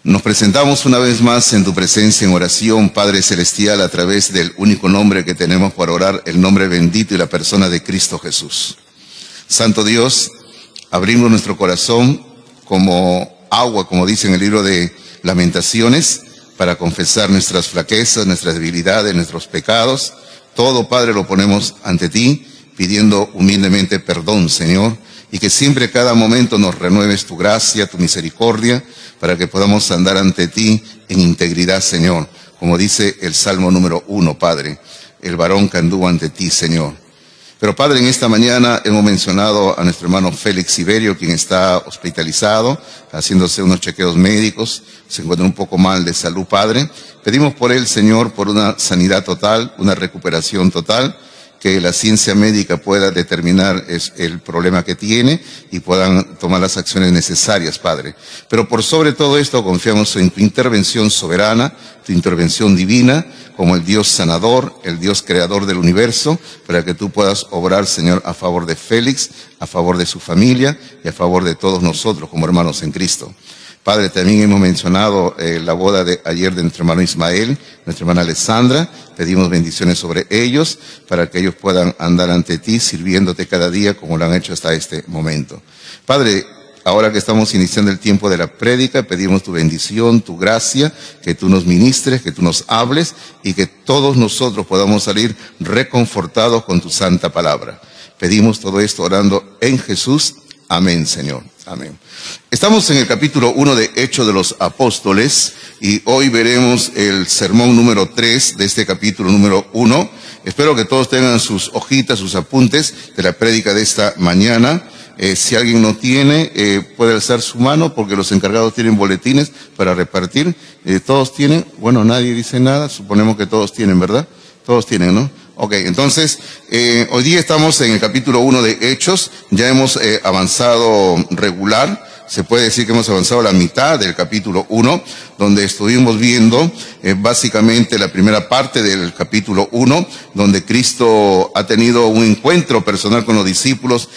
Nos presentamos una vez más en tu presencia en oración, Padre Celestial, a través del único nombre que tenemos para orar, el nombre bendito y la persona de Cristo Jesús. Santo Dios, abrimos nuestro corazón como agua, como dice en el libro de Lamentaciones, para confesar nuestras flaquezas, nuestras debilidades, nuestros pecados. Todo, Padre, lo ponemos ante ti, pidiendo humildemente perdón, Señor, y que siempre, cada momento, nos renueves tu gracia, tu misericordia, para que podamos andar ante ti en integridad, Señor. Como dice el Salmo número 1, Padre, el varón que anduvo ante ti, Señor. Pero, Padre, en esta mañana hemos mencionado a nuestro hermano Félix Iberio, quien está hospitalizado, haciéndose unos chequeos médicos, se encuentra un poco mal de salud, Padre. Pedimos por él, Señor, por una sanidad total, una recuperación total, que la ciencia médica pueda determinar el problema que tiene y puedan tomar las acciones necesarias, Padre. Pero por sobre todo esto confiamos en tu intervención soberana, tu intervención divina, como el Dios sanador, el Dios creador del universo, para que tú puedas obrar, Señor, a favor de Félix, a favor de su familia y a favor de todos nosotros como hermanos en Cristo. Padre, también hemos mencionado la boda de ayer de nuestro hermano Ismael, nuestra hermana Alessandra. Pedimos bendiciones sobre ellos para que ellos puedan andar ante ti, sirviéndote cada día como lo han hecho hasta este momento. Padre, ahora que estamos iniciando el tiempo de la prédica, pedimos tu bendición, tu gracia, que tú nos ministres, que tú nos hables y que todos nosotros podamos salir reconfortados con tu santa palabra. Pedimos todo esto orando en Jesús. Amén, Señor. Amén. Estamos en el capítulo 1 de Hechos de los Apóstoles y hoy veremos el sermón número 3 de este capítulo número 1. Espero que todos tengan sus hojitas, sus apuntes de la prédica de esta mañana. Si alguien no tiene, puede alzar su mano porque los encargados tienen boletines para repartir. ¿Todos tienen? Bueno, nadie dice nada. Suponemos que todos tienen, ¿verdad? Todos tienen, ¿no? Ok, entonces, hoy día estamos en el capítulo 1 de Hechos. Ya hemos avanzado regular. Se puede decir que hemos avanzado la mitad del capítulo 1, donde estuvimos viendo básicamente la primera parte del capítulo 1, donde Cristo ha tenido un encuentro personal con los discípulos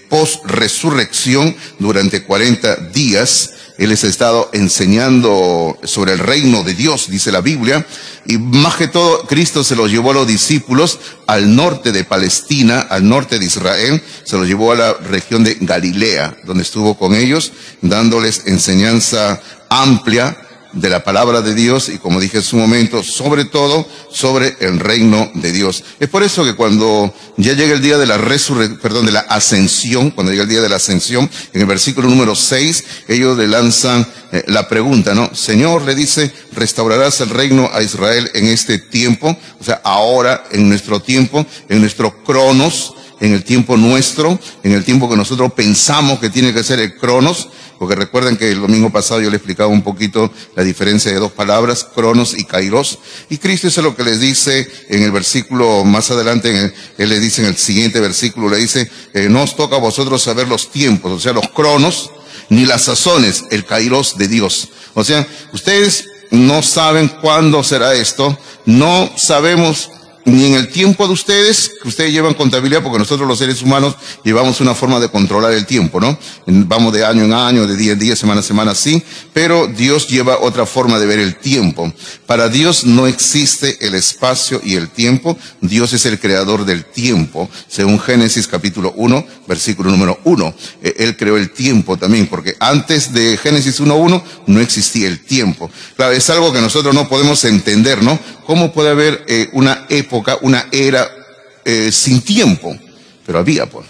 post-resurrección durante 40 días. Él les ha estado enseñando sobre el reino de Dios, dice la Biblia, y más que todo, Cristo se los llevó a los discípulos al norte de Palestina, al norte de Israel, se los llevó a la región de Galilea, donde estuvo con ellos, dándoles enseñanza amplia de la palabra de Dios y, como dije en su momento, sobre todo sobre el reino de Dios. Es por eso que cuando ya llega el día de la de la ascensión, cuando llega el día de la ascensión, en el versículo número 6, ellos le lanzan la pregunta, ¿no? Señor, le dice, ¿restaurarás el reino a Israel en este tiempo? O sea, ahora, en nuestro tiempo, en nuestro cronos, en el tiempo nuestro, en el tiempo que nosotros pensamos que tiene que ser el cronos. Porque recuerden que el domingo pasado yo le explicaba un poquito la diferencia de dos palabras, cronos y kairos. Y Cristo es lo que les dice en el versículo más adelante, Él le dice en el siguiente versículo, le dice, no os toca a vosotros saber los tiempos, o sea, los cronos, ni las sazones, el kairos de Dios. O sea, ustedes no saben cuándo será esto, no sabemos ni en el tiempo de ustedes, que ustedes llevan contabilidad, porque nosotros los seres humanos llevamos una forma de controlar el tiempo, ¿no? Vamos de año en año, de día en día, semana a semana, sí, pero Dios lleva otra forma de ver el tiempo. Para Dios no existe el espacio y el tiempo, Dios es el creador del tiempo, según Génesis capítulo 1, versículo número 1. Él creó el tiempo también, porque antes de Génesis 1:1 no existía el tiempo. Claro, es algo que nosotros no podemos entender, ¿no? ¿Cómo puede haber una época, una era sin tiempo? Pero había, pues,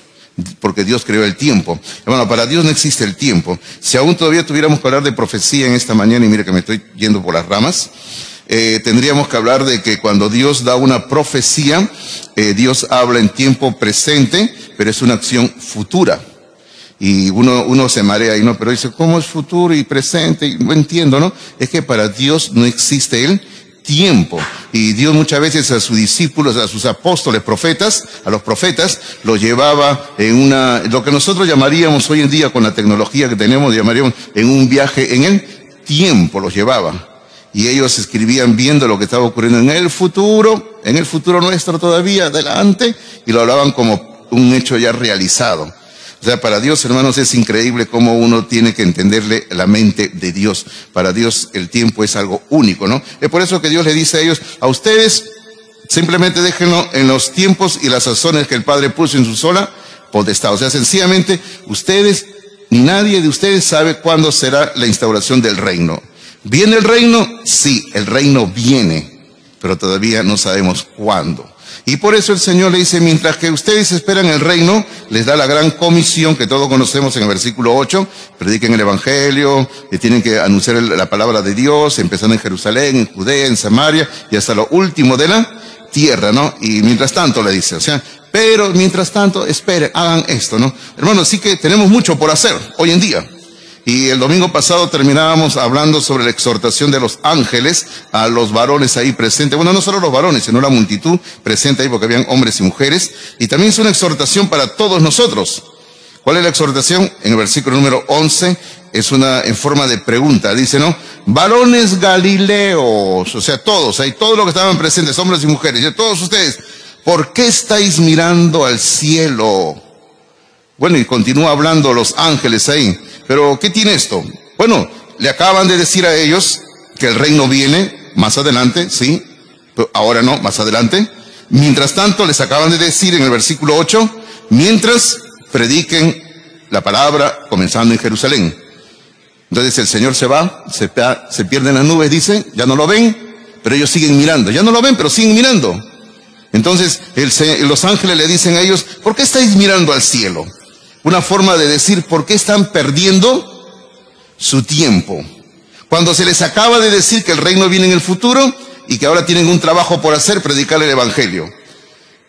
porque Dios creó el tiempo. Bueno, para Dios no existe el tiempo. Si aún todavía tuviéramos que hablar de profecía en esta mañana, y mire que me estoy yendo por las ramas, tendríamos que hablar de que cuando Dios da una profecía, Dios habla en tiempo presente, pero es una acción futura. Y uno se marea y no, pero dice, ¿cómo es futuro y presente? Y no entiendo, ¿no? Es que para Dios no existe el tiempo. Y Dios muchas veces a sus discípulos, a sus apóstoles, profetas, a los profetas, los llevaba en lo que nosotros llamaríamos hoy en día con la tecnología que tenemos, llamaríamos en un viaje en el tiempo, los llevaba. Y ellos escribían viendo lo que estaba ocurriendo en el futuro nuestro todavía adelante, y lo hablaban como un hecho ya realizado. O sea, para Dios, hermanos, es increíble cómo uno tiene que entenderle la mente de Dios. Para Dios el tiempo es algo único, ¿no? Es por eso que Dios le dice a ellos, a ustedes simplemente déjenlo en los tiempos y las sazones que el Padre puso en su sola potestad. O sea, sencillamente, ustedes, ni nadie de ustedes sabe cuándo será la instauración del reino. ¿Viene el reino? Sí, el reino viene, pero todavía no sabemos cuándo. Y por eso el Señor le dice, mientras que ustedes esperan el reino, les da la gran comisión que todos conocemos en el versículo 8, prediquen el evangelio, tienen que anunciar la palabra de Dios, empezando en Jerusalén, en Judea, en Samaria, y hasta lo último de la tierra, ¿no? Y mientras tanto le dice, o sea, pero mientras tanto, esperen, hagan esto, ¿no? Hermanos, sí que tenemos mucho por hacer hoy en día. Y el domingo pasado terminábamos hablando sobre la exhortación de los ángeles a los varones ahí presentes. Bueno, no solo los varones, sino la multitud presente ahí, porque habían hombres y mujeres. Y también es una exhortación para todos nosotros. ¿Cuál es la exhortación? En el versículo número 11, es en forma de pregunta. Dice, ¿no? Varones galileos, o sea, todos, ahí todos los que estaban presentes, hombres y mujeres, y todos ustedes, ¿por qué estáis mirando al cielo? Bueno, y continúa hablando los ángeles ahí. Pero, ¿qué tiene esto? Bueno, le acaban de decir a ellos que el reino viene más adelante, ¿sí? Pero ahora no, más adelante. Mientras tanto, les acaban de decir en el versículo 8, mientras prediquen la palabra comenzando en Jerusalén. Entonces el Señor se va, se pierde en las nubes, dice, ya no lo ven, pero ellos siguen mirando. Ya no lo ven, pero siguen mirando. Entonces los ángeles le dicen a ellos, ¿por qué estáis mirando al cielo? Una forma de decir, ¿por qué están perdiendo su tiempo? Cuando se les acaba de decir que el reino viene en el futuro y que ahora tienen un trabajo por hacer, predicar el evangelio.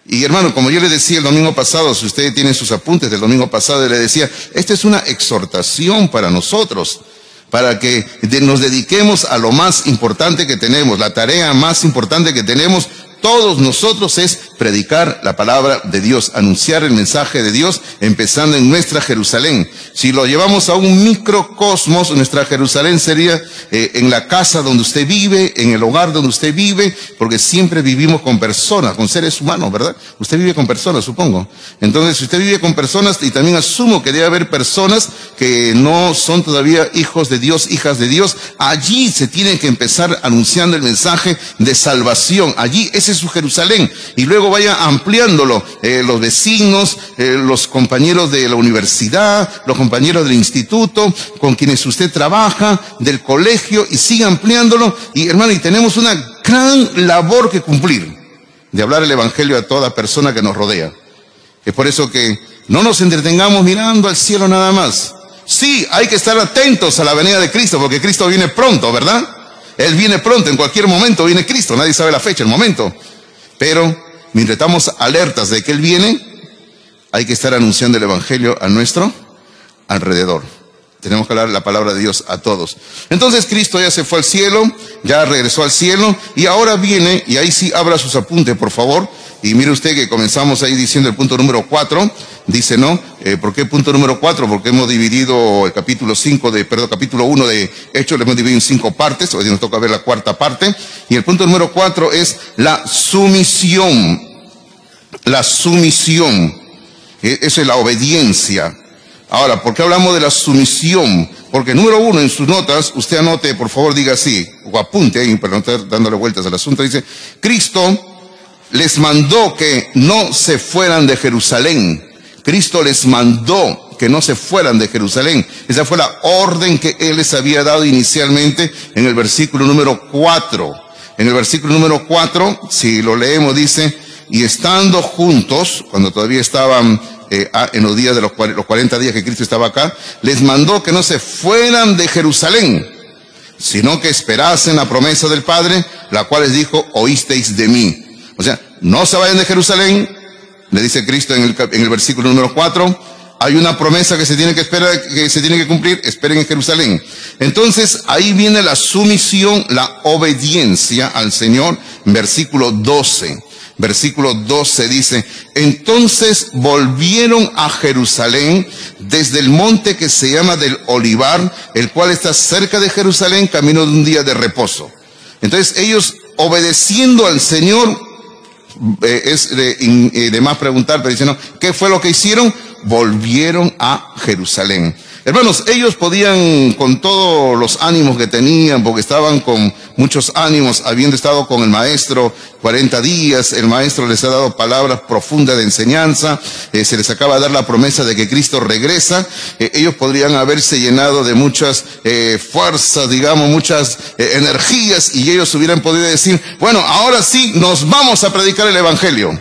Y hermano, como yo le decía el domingo pasado, si ustedes tienen sus apuntes del domingo pasado, le decía, esta es una exhortación para nosotros, para que nos dediquemos a lo más importante que tenemos, la tarea más importante que tenemos todos nosotros es predicar la palabra de Dios, anunciar el mensaje de Dios, empezando en nuestra Jerusalén. Si lo llevamos a un microcosmos, nuestra Jerusalén sería en la casa donde usted vive, en el hogar donde usted vive, porque siempre vivimos con personas, con seres humanos, ¿verdad? Usted vive con personas, supongo. Entonces, si usted vive con personas, y también asumo que debe haber personas que no son todavía hijos de Dios, hijas de Dios, allí se tiene que empezar anunciando el mensaje de salvación. Allí, ese es su Jerusalén. Y luego vaya ampliándolo, los vecinos, los compañeros de la universidad, los compañeros del instituto, con quienes usted trabaja, del colegio, y siga ampliándolo. Y hermano, y tenemos una gran labor que cumplir, de hablar el evangelio a toda persona que nos rodea. Es por eso que no nos entretengamos mirando al cielo nada más. Sí, hay que estar atentos a la venida de Cristo, porque Cristo viene pronto, ¿verdad? Él viene pronto, en cualquier momento viene Cristo, nadie sabe la fecha, el momento. Pero, mientras estamos alertas de que Él viene, hay que estar anunciando el evangelio a nuestro alrededor. Tenemos que hablar la palabra de Dios a todos. Entonces Cristo ya se fue al cielo, ya regresó al cielo, y ahora viene, y ahí sí abra sus apuntes, por favor. Y mire usted que comenzamos ahí diciendo el punto número 4, dice, ¿no? ¿Por qué punto número 4? Porque hemos dividido el capítulo 1 de Hechos, lo hemos dividido en 5 partes, hoy nos toca ver la cuarta parte, y el punto número 4 es la sumisión. La sumisión, eso es la obediencia. Ahora, ¿por qué hablamos de la sumisión? Porque número 1, en sus notas, usted anote, por favor, diga así, o apunte ahí, para no estar dándole vueltas al asunto, dice, Cristo les mandó que no se fueran de Jerusalén. Cristo les mandó que no se fueran de Jerusalén. Esa fue la orden que Él les había dado inicialmente en el versículo número 4. En el versículo número 4, si lo leemos, dice, y estando juntos, cuando todavía estaban en los días de los 40 días que Cristo estaba acá, les mandó que no se fueran de Jerusalén, sino que esperasen la promesa del Padre, la cual les dijo, oísteis de mí. O sea, no se vayan de Jerusalén, le dice Cristo en el versículo número 4, hay una promesa que se tiene que esperar, que se tiene que cumplir, esperen en Jerusalén. Entonces, ahí viene la sumisión, la obediencia al Señor, versículo 12. Versículo 12 dice, entonces volvieron a Jerusalén desde el monte que se llama del Olivar, el cual está cerca de Jerusalén, camino de un día de reposo. Entonces ellos, obedeciendo al Señor, es de más preguntar, pero dicen, ¿no? ¿Qué fue lo que hicieron? volvieron a Jerusalén. Hermanos, ellos podían, con todos los ánimos que tenían, porque estaban con muchos ánimos, habiendo estado con el maestro 40 días, el maestro les ha dado palabras profundas de enseñanza, se les acaba de dar la promesa de que Cristo regresa, ellos podrían haberse llenado de muchas fuerzas, digamos, muchas energías, y ellos hubieran podido decir, bueno, ahora sí nos vamos a predicar el Evangelio.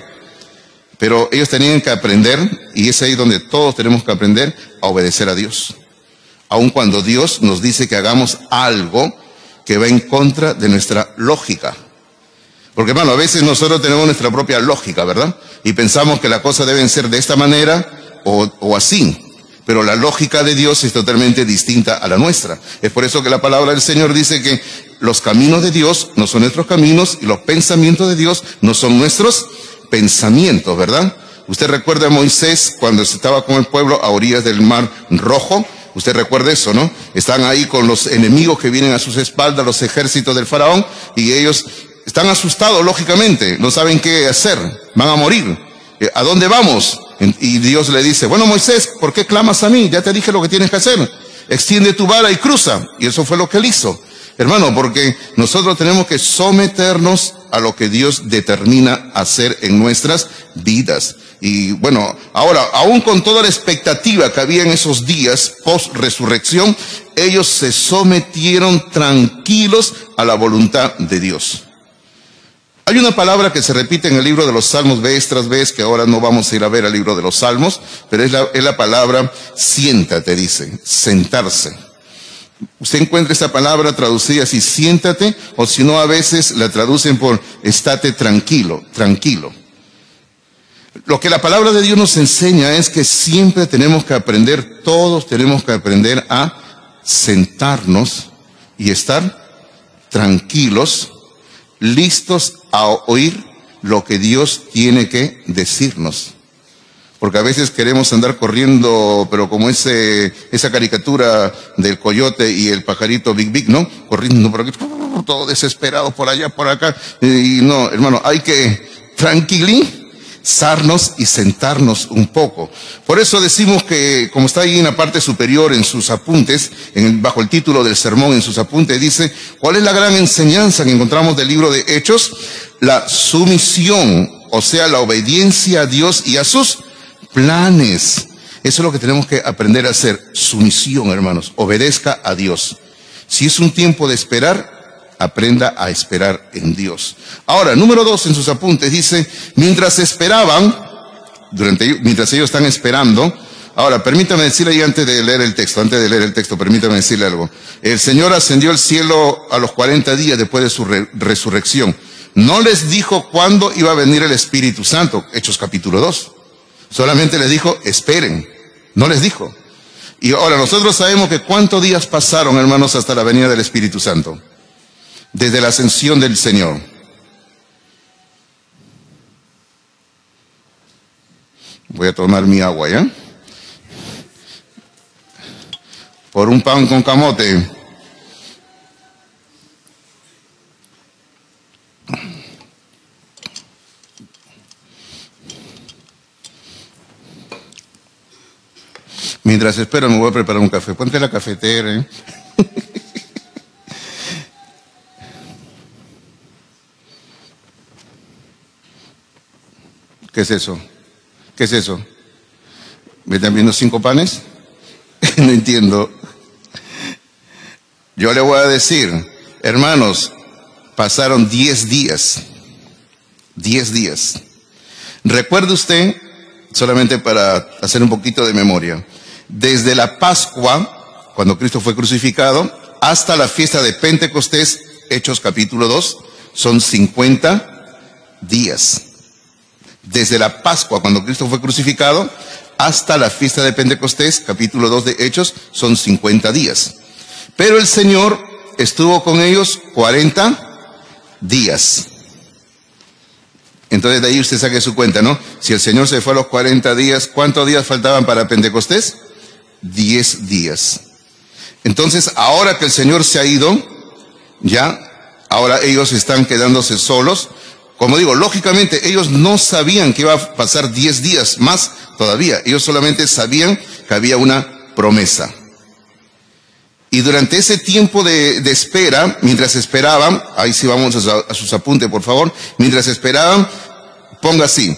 Pero ellos tenían que aprender, y es ahí donde todos tenemos que aprender, a obedecer a Dios. Aun cuando Dios nos dice que hagamos algo que va en contra de nuestra lógica. Porque, hermano, a veces nosotros tenemos nuestra propia lógica, ¿verdad? Y pensamos que las cosas deben ser de esta manera o así. Pero la lógica de Dios es totalmente distinta a la nuestra. Es por eso que la palabra del Señor dice que los caminos de Dios no son nuestros caminos y los pensamientos de Dios no son nuestros pensamientos, ¿verdad? Usted recuerda a Moisés cuando estaba con el pueblo a orillas del Mar Rojo. Usted recuerda eso, ¿no? Están ahí con los enemigos que vienen a sus espaldas, los ejércitos del faraón, y ellos están asustados, lógicamente, no saben qué hacer, van a morir. ¿A dónde vamos? Y Dios le dice, bueno, Moisés, ¿por qué clamas a mí? Ya te dije lo que tienes que hacer. Extiende tu vara y cruza. Y eso fue lo que él hizo. Hermano, porque nosotros tenemos que someternos a lo que Dios determina hacer en nuestras vidas. Y bueno, ahora, aún con toda la expectativa que había en esos días post-resurrección, ellos se sometieron tranquilos a la voluntad de Dios. Hay una palabra que se repite en el libro de los Salmos vez tras vez, que ahora no vamos a ir a ver al libro de los Salmos, pero es la palabra siéntate, dice, sentarse. Usted encuentra esta palabra traducida así, siéntate, o si no a veces la traducen por estate tranquilo, tranquilo. Lo que la palabra de Dios nos enseña es que siempre tenemos que aprender, todos tenemos que aprender a sentarnos y estar tranquilos, listos a oír lo que Dios tiene que decirnos. Porque a veces queremos andar corriendo, pero como esa caricatura del coyote y el pajarito Big Big, ¿no? Corriendo por aquí, todo desesperado por allá, por acá. Y no, hermano, hay que tranquilizarnos y sentarnos un poco. Por eso decimos que, como está ahí en la parte superior en sus apuntes, bajo el título del sermón en sus apuntes, dice, ¿cuál es la gran enseñanza que encontramos del libro de Hechos? La sumisión, o sea, la obediencia a Dios y a sus planes. Eso es lo que tenemos que aprender a hacer. Sumisión, hermanos. Obedezca a Dios. Si es un tiempo de esperar, aprenda a esperar en Dios. Ahora, número 2 en sus apuntes dice, mientras esperaban, mientras ellos están esperando. Ahora, permítame decirle ahí antes de leer el texto, permítame decirle algo. El Señor ascendió al cielo a los 40 días después de su resurrección. No les dijo cuándo iba a venir el Espíritu Santo. Hechos capítulo 2. Solamente les dijo, esperen. No les dijo. Y ahora nosotros sabemos que cuántos días pasaron, hermanos, hasta la venida del Espíritu Santo. Desde la ascensión del Señor. Voy a tomar mi agua, ¿ya? Por un pan con camote. Mientras espero me voy a preparar un café. Ponte la cafetera, ¿eh? ¿Qué es eso? ¿Qué es eso? ¿Me están viendo 5 panes? No entiendo. Yo le voy a decir, hermanos, pasaron 10 días. 10 días. ¿Recuerda usted, solamente para hacer un poquito de memoria, desde la Pascua, cuando Cristo fue crucificado, hasta la fiesta de Pentecostés, Hechos capítulo 2, son 50 días. Desde la Pascua, cuando Cristo fue crucificado, hasta la fiesta de Pentecostés, capítulo 2 de Hechos, son 50 días. Pero el Señor estuvo con ellos 40 días. Entonces de ahí usted saque su cuenta, ¿no? Si el Señor se fue a los 40 días, ¿cuántos días faltaban para Pentecostés? 10 días. Entonces, ahora que el Señor se ha ido, ya, ahora ellos están quedándose solos Como digo, lógicamente ellos no sabían que iba a pasar 10 días más todavía. Ellos solamente sabían que había una promesa. Y durante ese tiempo de espera, mientras esperaban, ahí sí vamos a sus apuntes por favor, mientras esperaban, ponga así,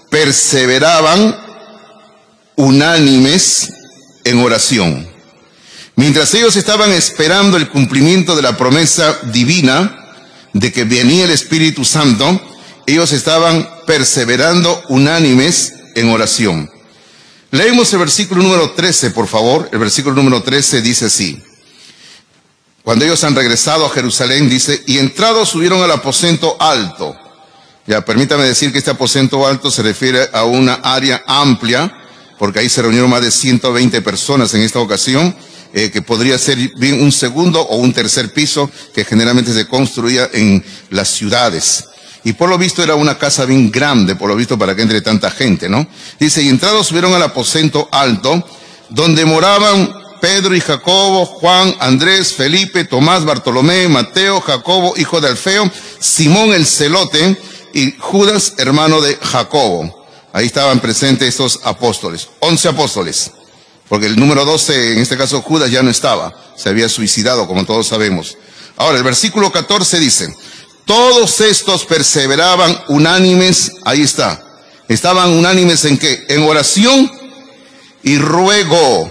perseveraban unánimes en oración. Mientras ellos estaban esperando el cumplimiento de la promesa divina de que venía el Espíritu Santo, ellos estaban perseverando unánimes en oración. Leemos el versículo número 13, por favor. El versículo número 13 dice así. Cuando ellos han regresado a Jerusalén, dice, y entrados subieron al aposento alto. Ya, permítame decir que este aposento alto se refiere a una área amplia, porque ahí se reunieron más de 120 personas en esta ocasión, que podría ser bien un segundo o un tercer piso, que generalmente se construía en las ciudades. Y por lo visto era una casa bien grande, por lo visto para que entre tanta gente, ¿no? Dice, y entrados subieron al aposento alto, donde moraban Pedro y Jacobo, Juan, Andrés, Felipe, Tomás, Bartolomé, Mateo, Jacobo, hijo de Alfeo, Simón el celote y Judas, hermano de Jacobo. Ahí estaban presentes estos apóstoles, 11 apóstoles, porque el número 12, en este caso Judas, ya no estaba, se había suicidado, como todos sabemos. Ahora, el versículo 14 dice, todos estos perseveraban unánimes, ahí está, estaban unánimes ¿en qué? En oración y ruego.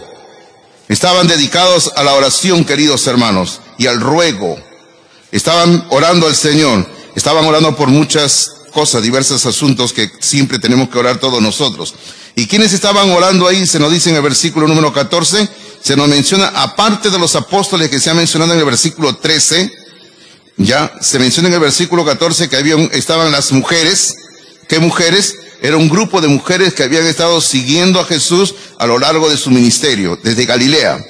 Estaban dedicados a la oración, queridos hermanos, y al ruego. Estaban orando al Señor, estaban orando por muchas cosas, diversos asuntos que siempre tenemos que orar todos nosotros. ¿Y quiénes estaban orando ahí? Se nos dice en el versículo número 14, se nos menciona, aparte de los apóstoles que se ha mencionado en el versículo 13, ya se menciona en el versículo 14 que estaban las mujeres. ¿Qué mujeres? Era un grupo de mujeres que habían estado siguiendo a Jesús a lo largo de su ministerio, desde Galilea.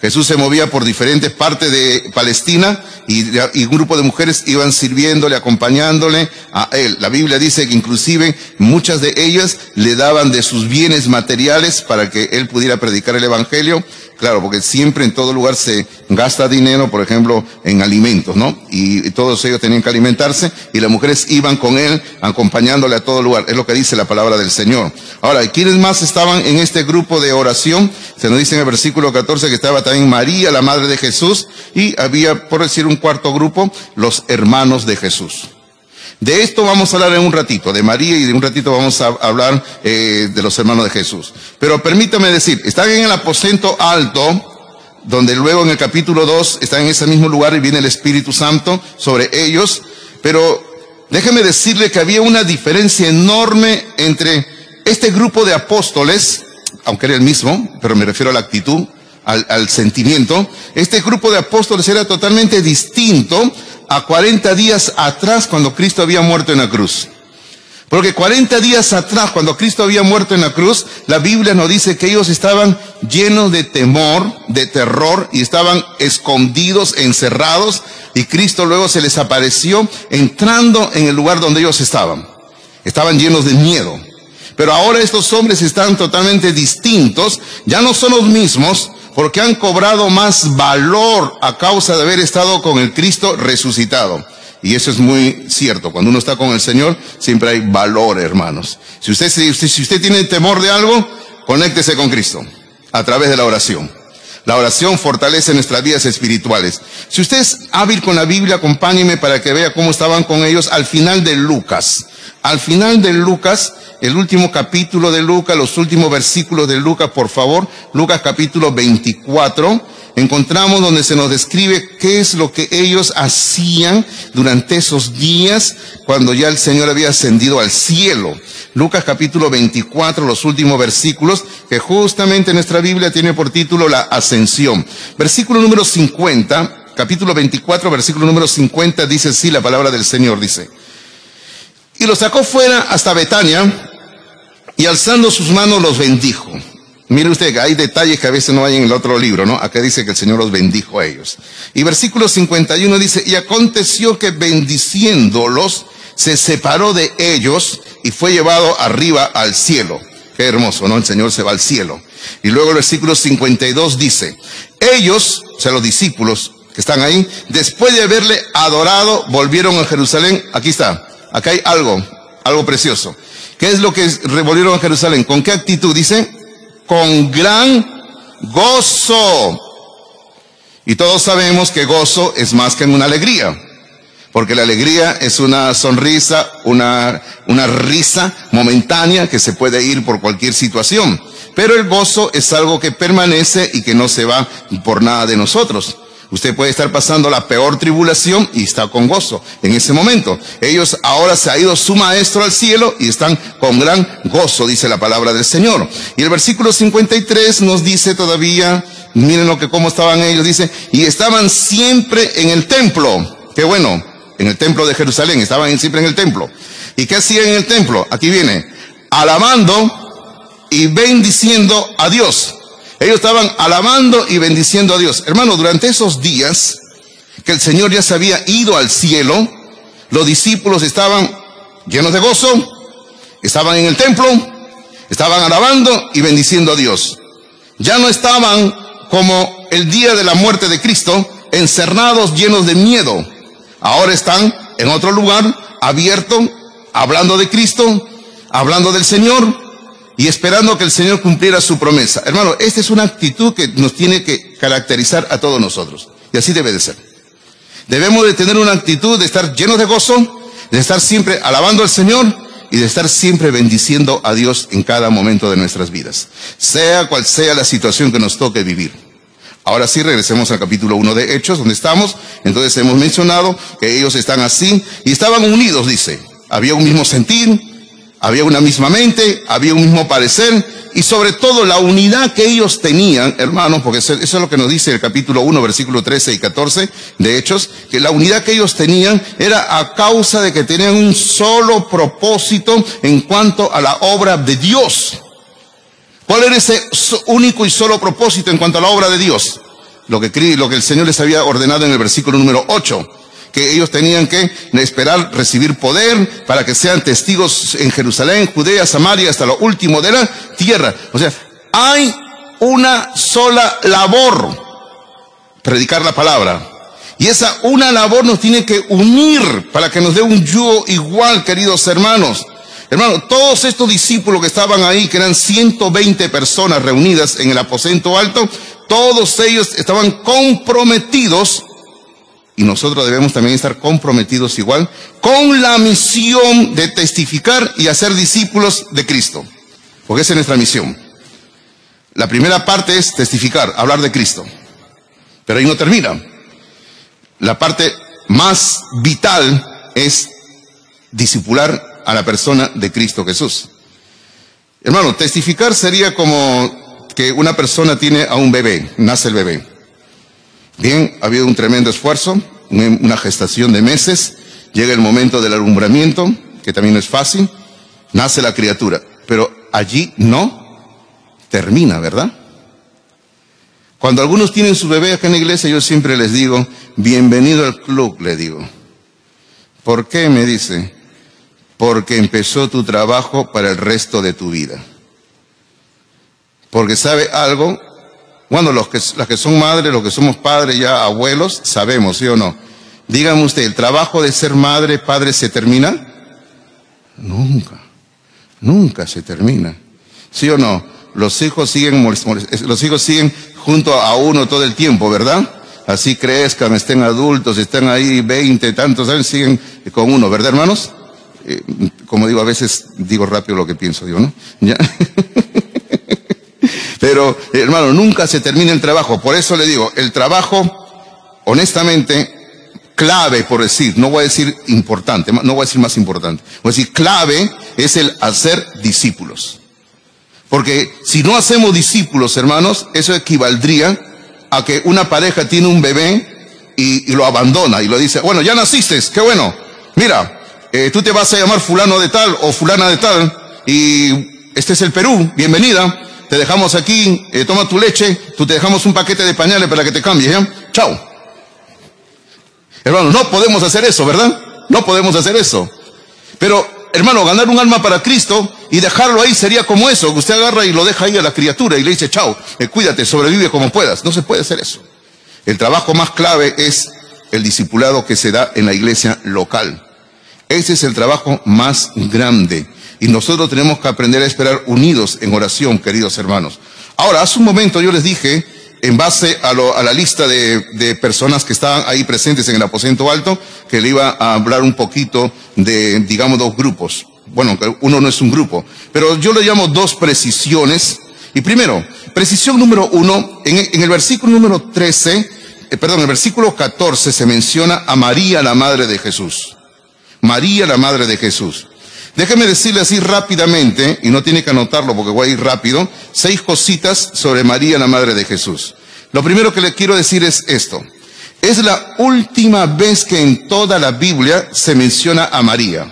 Jesús se movía por diferentes partes de Palestina y un grupo de mujeres iban sirviéndole, acompañándole a él. La Biblia dice que inclusive muchas de ellas le daban de sus bienes materiales para que él pudiera predicar el evangelio. Claro, porque siempre en todo lugar se gasta dinero, por ejemplo, en alimentos, ¿no? Y todos ellos tenían que alimentarse y las mujeres iban con él, acompañándole a todo lugar. Es lo que dice la palabra del Señor. Ahora, ¿quiénes más estaban en este grupo de oración? Se nos dice en el versículo 14 que estaba también María, la madre de Jesús, y había, por decir, un cuarto grupo, los hermanos de Jesús. De esto vamos a hablar en un ratito, de María, y de un ratito vamos a hablar de los hermanos de Jesús. Pero permítame decir, están en el aposento alto, donde luego en el capítulo 2 están en ese mismo lugar y viene el Espíritu Santo sobre ellos. Pero déjeme decirle que había una diferencia enorme entre este grupo de apóstoles, aunque era el mismo, pero me refiero a la actitud, al sentimiento. Este grupo de apóstoles era totalmente distinto a 40 días atrás cuando Cristo había muerto en la cruz. Porque 40 días atrás, cuando Cristo había muerto en la cruz, la Biblia nos dice que ellos estaban llenos de temor, de terror, y estaban escondidos, encerrados, y Cristo luego se les apareció entrando en el lugar donde ellos estaban. Estaban llenos de miedo. Pero ahora estos hombres están totalmente distintos, ya no son los mismos, porque han cobrado más valor a causa de haber estado con el Cristo resucitado. Y eso es muy cierto. Cuando uno está con el Señor, siempre hay valor, hermanos. Si usted tiene temor de algo, conéctese con Cristo a través de la oración. La oración fortalece nuestras vidas espirituales. Si usted es hábil con la Biblia, acompáñeme para que vea cómo estaban con ellos al final de Lucas. Al final de Lucas, el último capítulo de Lucas, los últimos versículos de Lucas, por favor. Lucas capítulo 24. Encontramos donde se nos describe qué es lo que ellos hacían durante esos días cuando ya el Señor había ascendido al cielo. Lucas capítulo 24, los últimos versículos, que justamente nuestra Biblia tiene por título la ascensión. Versículo número 50, capítulo 24, versículo número 50, dice así la palabra del Señor, dice: y los sacó fuera hasta Betania, y alzando sus manos los bendijo. Mire usted que hay detalles que a veces no hay en el otro libro, ¿no? Acá dice que el Señor los bendijo a ellos. Y versículo 51 dice: y aconteció que bendiciéndolos, se separó de ellos y fue llevado arriba al cielo. Qué hermoso, ¿no? El Señor se va al cielo. Y luego el versículo 52 dice: ellos, o sea, los discípulos que están ahí, después de haberle adorado, volvieron a Jerusalén. Aquí está. acá hay algo precioso. ¿Qué es lo que volvieron a Jerusalén? ¿Con qué actitud? Dice, con gran gozo. Y todos sabemos que gozo es más que una alegría. Porque la alegría es una sonrisa, una risa momentánea que se puede ir por cualquier situación. Pero el gozo es algo que permanece y que no se va por nada de nosotros. Usted puede estar pasando la peor tribulación y está con gozo en ese momento. Ellos ahora se ha ido su maestro al cielo y están con gran gozo, dice la palabra del Señor. Y el versículo 53 nos dice todavía, miren cómo estaban ellos, dice, y estaban siempre en el templo. Qué bueno, en el templo de Jerusalén, estaban siempre en el templo. ¿Y qué hacían en el templo? Aquí viene, alabando y bendiciendo a Dios. Ellos estaban alabando y bendiciendo a Dios. Hermano, durante esos días que el Señor ya se había ido al cielo, los discípulos estaban llenos de gozo, estaban en el templo, estaban alabando y bendiciendo a Dios. Ya no estaban como el día de la muerte de Cristo, encerrados, llenos de miedo. Ahora están en otro lugar, abierto, hablando de Cristo, hablando del Señor y esperando que el Señor cumpliera su promesa. Hermano, esta es una actitud que nos tiene que caracterizar a todos nosotros. Y así debe de ser. Debemos de tener una actitud de estar llenos de gozo, de estar siempre alabando al Señor y de estar siempre bendiciendo a Dios en cada momento de nuestras vidas. Sea cual sea la situación que nos toque vivir. Ahora sí, regresemos al capítulo 1 de Hechos, donde estamos. Entonces hemos mencionado que ellos están así y estaban unidos, dice. Había un mismo sentir, había una misma mente, había un mismo parecer y sobre todo la unidad que ellos tenían, hermanos, porque eso es lo que nos dice el capítulo 1, versículo 13 y 14 de Hechos, que la unidad que ellos tenían era a causa de que tenían un solo propósito en cuanto a la obra de Dios. ¿Cuál era ese único y solo propósito en cuanto a la obra de Dios? Lo que el Señor les había ordenado en el versículo número 8. Que ellos tenían que esperar recibir poder para que sean testigos en Jerusalén, Judea, Samaria, hasta lo último de la tierra. O sea, hay una sola labor, predicar la palabra. Y esa una labor nos tiene que unir para que nos dé un yugo igual, queridos hermanos. Hermano, todos estos discípulos que estaban ahí, que eran 120 personas reunidas en el aposento alto, todos ellos estaban comprometidos. Y nosotros debemos también estar comprometidos igual con la misión de testificar y hacer discípulos de Cristo. Porque esa es nuestra misión. La primera parte es testificar, hablar de Cristo. Pero ahí no termina. La parte más vital es discipular a la persona de Cristo Jesús. Hermano, testificar sería como que una persona tiene a un bebé, nace el bebé. Bien, ha habido un tremendo esfuerzo, una gestación de meses, llega el momento del alumbramiento, que también no es fácil, nace la criatura, pero allí no termina, ¿verdad? Cuando algunos tienen su bebé acá en la iglesia, yo siempre les digo, bienvenido al club, le digo. ¿Por qué? Me dice, porque empezó tu trabajo para el resto de tu vida. Porque sabe algo. Bueno, las que son madres, los que somos padres ya abuelos, sabemos, ¿sí o no? Dígame usted, ¿el trabajo de ser madre, padre se termina? Nunca se termina. ¿Sí o no? Los hijos siguen junto a uno todo el tiempo, ¿verdad? Así crezcan, estén adultos, estén ahí 20, tantos años, siguen con uno, ¿verdad, hermanos? Como digo, a veces digo rápido lo que pienso, digo, ¿no? ¿Ya? Pero, hermano, nunca se termina el trabajo. Por eso le digo, el trabajo, honestamente, clave, por decir, no voy a decir importante, no voy a decir más importante, voy a decir clave es el hacer discípulos. Porque si no hacemos discípulos, hermanos, eso equivaldría a que una pareja tiene un bebé y lo abandona y lo dice, bueno, ya naciste, qué bueno, mira, tú te vas a llamar fulano de tal o fulana de tal y este es el Perú, bienvenida. Te dejamos aquí, toma tu leche, te dejamos un paquete de pañales para que te cambies, ¿ya? Chao. Hermano, no podemos hacer eso, ¿verdad? No podemos hacer eso. Pero, hermano, ganar un alma para Cristo y dejarlo ahí sería como eso. Usted agarra y lo deja ahí a la criatura y le dice, chao, cuídate, sobrevive como puedas. No se puede hacer eso. El trabajo más clave es el discipulado que se da en la iglesia local. Ese es el trabajo más grande. Y nosotros tenemos que aprender a esperar unidos en oración, queridos hermanos. Ahora, hace un momento yo les dije, en base a la lista de personas que estaban ahí presentes en el aposento alto, que le iba a hablar un poquito de, digamos, dos grupos. Bueno, uno no es un grupo, pero yo le llamo dos precisiones. Y primero, precisión número 1, en el versículo número 13, en el versículo 14 se menciona a María, la madre de Jesús. María, la madre de Jesús. Déjeme decirle así rápidamente, y no tiene que anotarlo porque voy a ir rápido, 6 cositas sobre María, la madre de Jesús. Lo primero que le quiero decir es esto. Es la última vez que en toda la Biblia se menciona a María.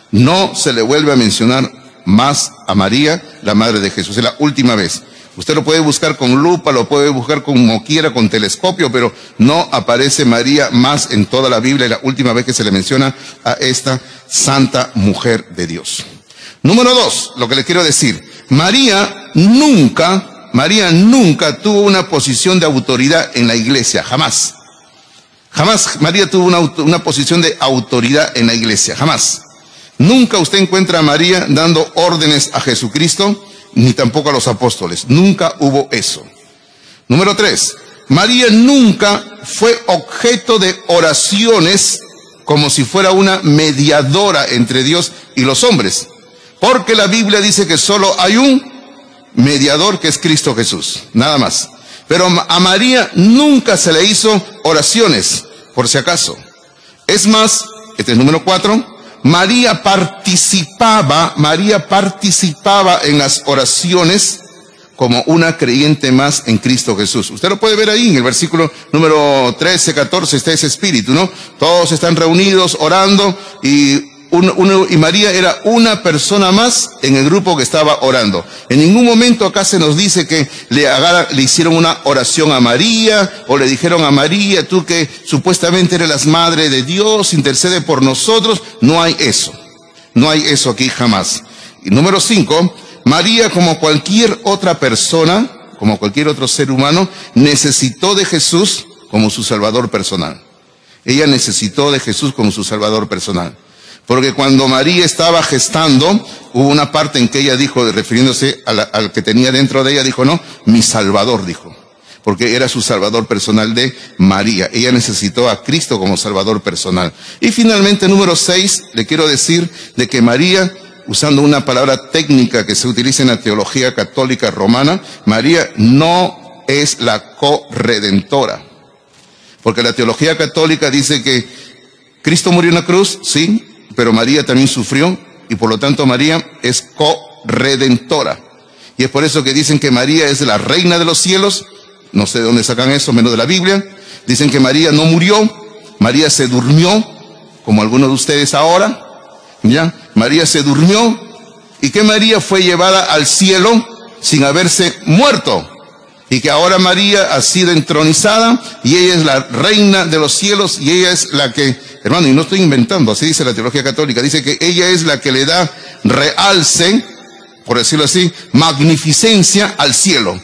No se le vuelve a mencionar más a María, la madre de Jesús. Es la última vez. Usted lo puede buscar con lupa, lo puede buscar como quiera, con telescopio, pero no aparece María más en toda la Biblia. Es la última vez que se le menciona a esta santa mujer de Dios. Número 2, lo que le quiero decir. María nunca tuvo una posición de autoridad en la iglesia, jamás. Jamás María tuvo una posición de autoridad en la iglesia, jamás. Nunca usted encuentra a María dando órdenes a Jesucristo, ni tampoco a los apóstoles. Nunca hubo eso. Número 3, María nunca fue objeto de oraciones como si fuera una mediadora entre Dios y los hombres. Porque la Biblia dice que solo hay un mediador, que es Cristo Jesús, nada más. Pero a María nunca se le hizo oraciones, por si acaso. Es más, este es número 4, María participaba en las oraciones como una creyente más en Cristo Jesús. Usted lo puede ver ahí en el versículo número 13, 14, está ese espíritu, ¿no? Todos están reunidos orando y María era una persona más en el grupo que estaba orando. En ningún momento acá se nos dice que le hicieron una oración a María, o le dijeron a María, tú que supuestamente eres la madre de Dios, intercede por nosotros. No hay eso. No hay eso aquí jamás. Y número 5, María, como cualquier otra persona, como cualquier otro ser humano, necesitó de Jesús como su Salvador personal. Ella necesitó de Jesús como su Salvador personal. Porque cuando María estaba gestando, hubo una parte en que ella dijo, refiriéndose al que tenía dentro de ella, dijo, no, mi Salvador, dijo. Porque era su Salvador personal de María. Ella necesitó a Cristo como Salvador personal. Y finalmente, número 6, le quiero decir de que María, usando una palabra técnica que se utiliza en la teología católica romana, María no es la corredentora. Porque la teología católica dice que Cristo murió en la cruz, sí, pero María también sufrió, y por lo tanto María es corredentora. Y es por eso que dicen que María es la reina de los cielos. No sé de dónde sacan eso, menos de la Biblia. Dicen que María no murió, María se durmió, como algunos de ustedes ahora, ¿ya? María se durmió, y que María fue llevada al cielo sin haberse muerto. Y que ahora María ha sido entronizada, y ella es la reina de los cielos, y ella es la que, hermano, y no estoy inventando, así dice la teología católica, dice que ella es la que le da realce, por decirlo así, magnificencia al cielo.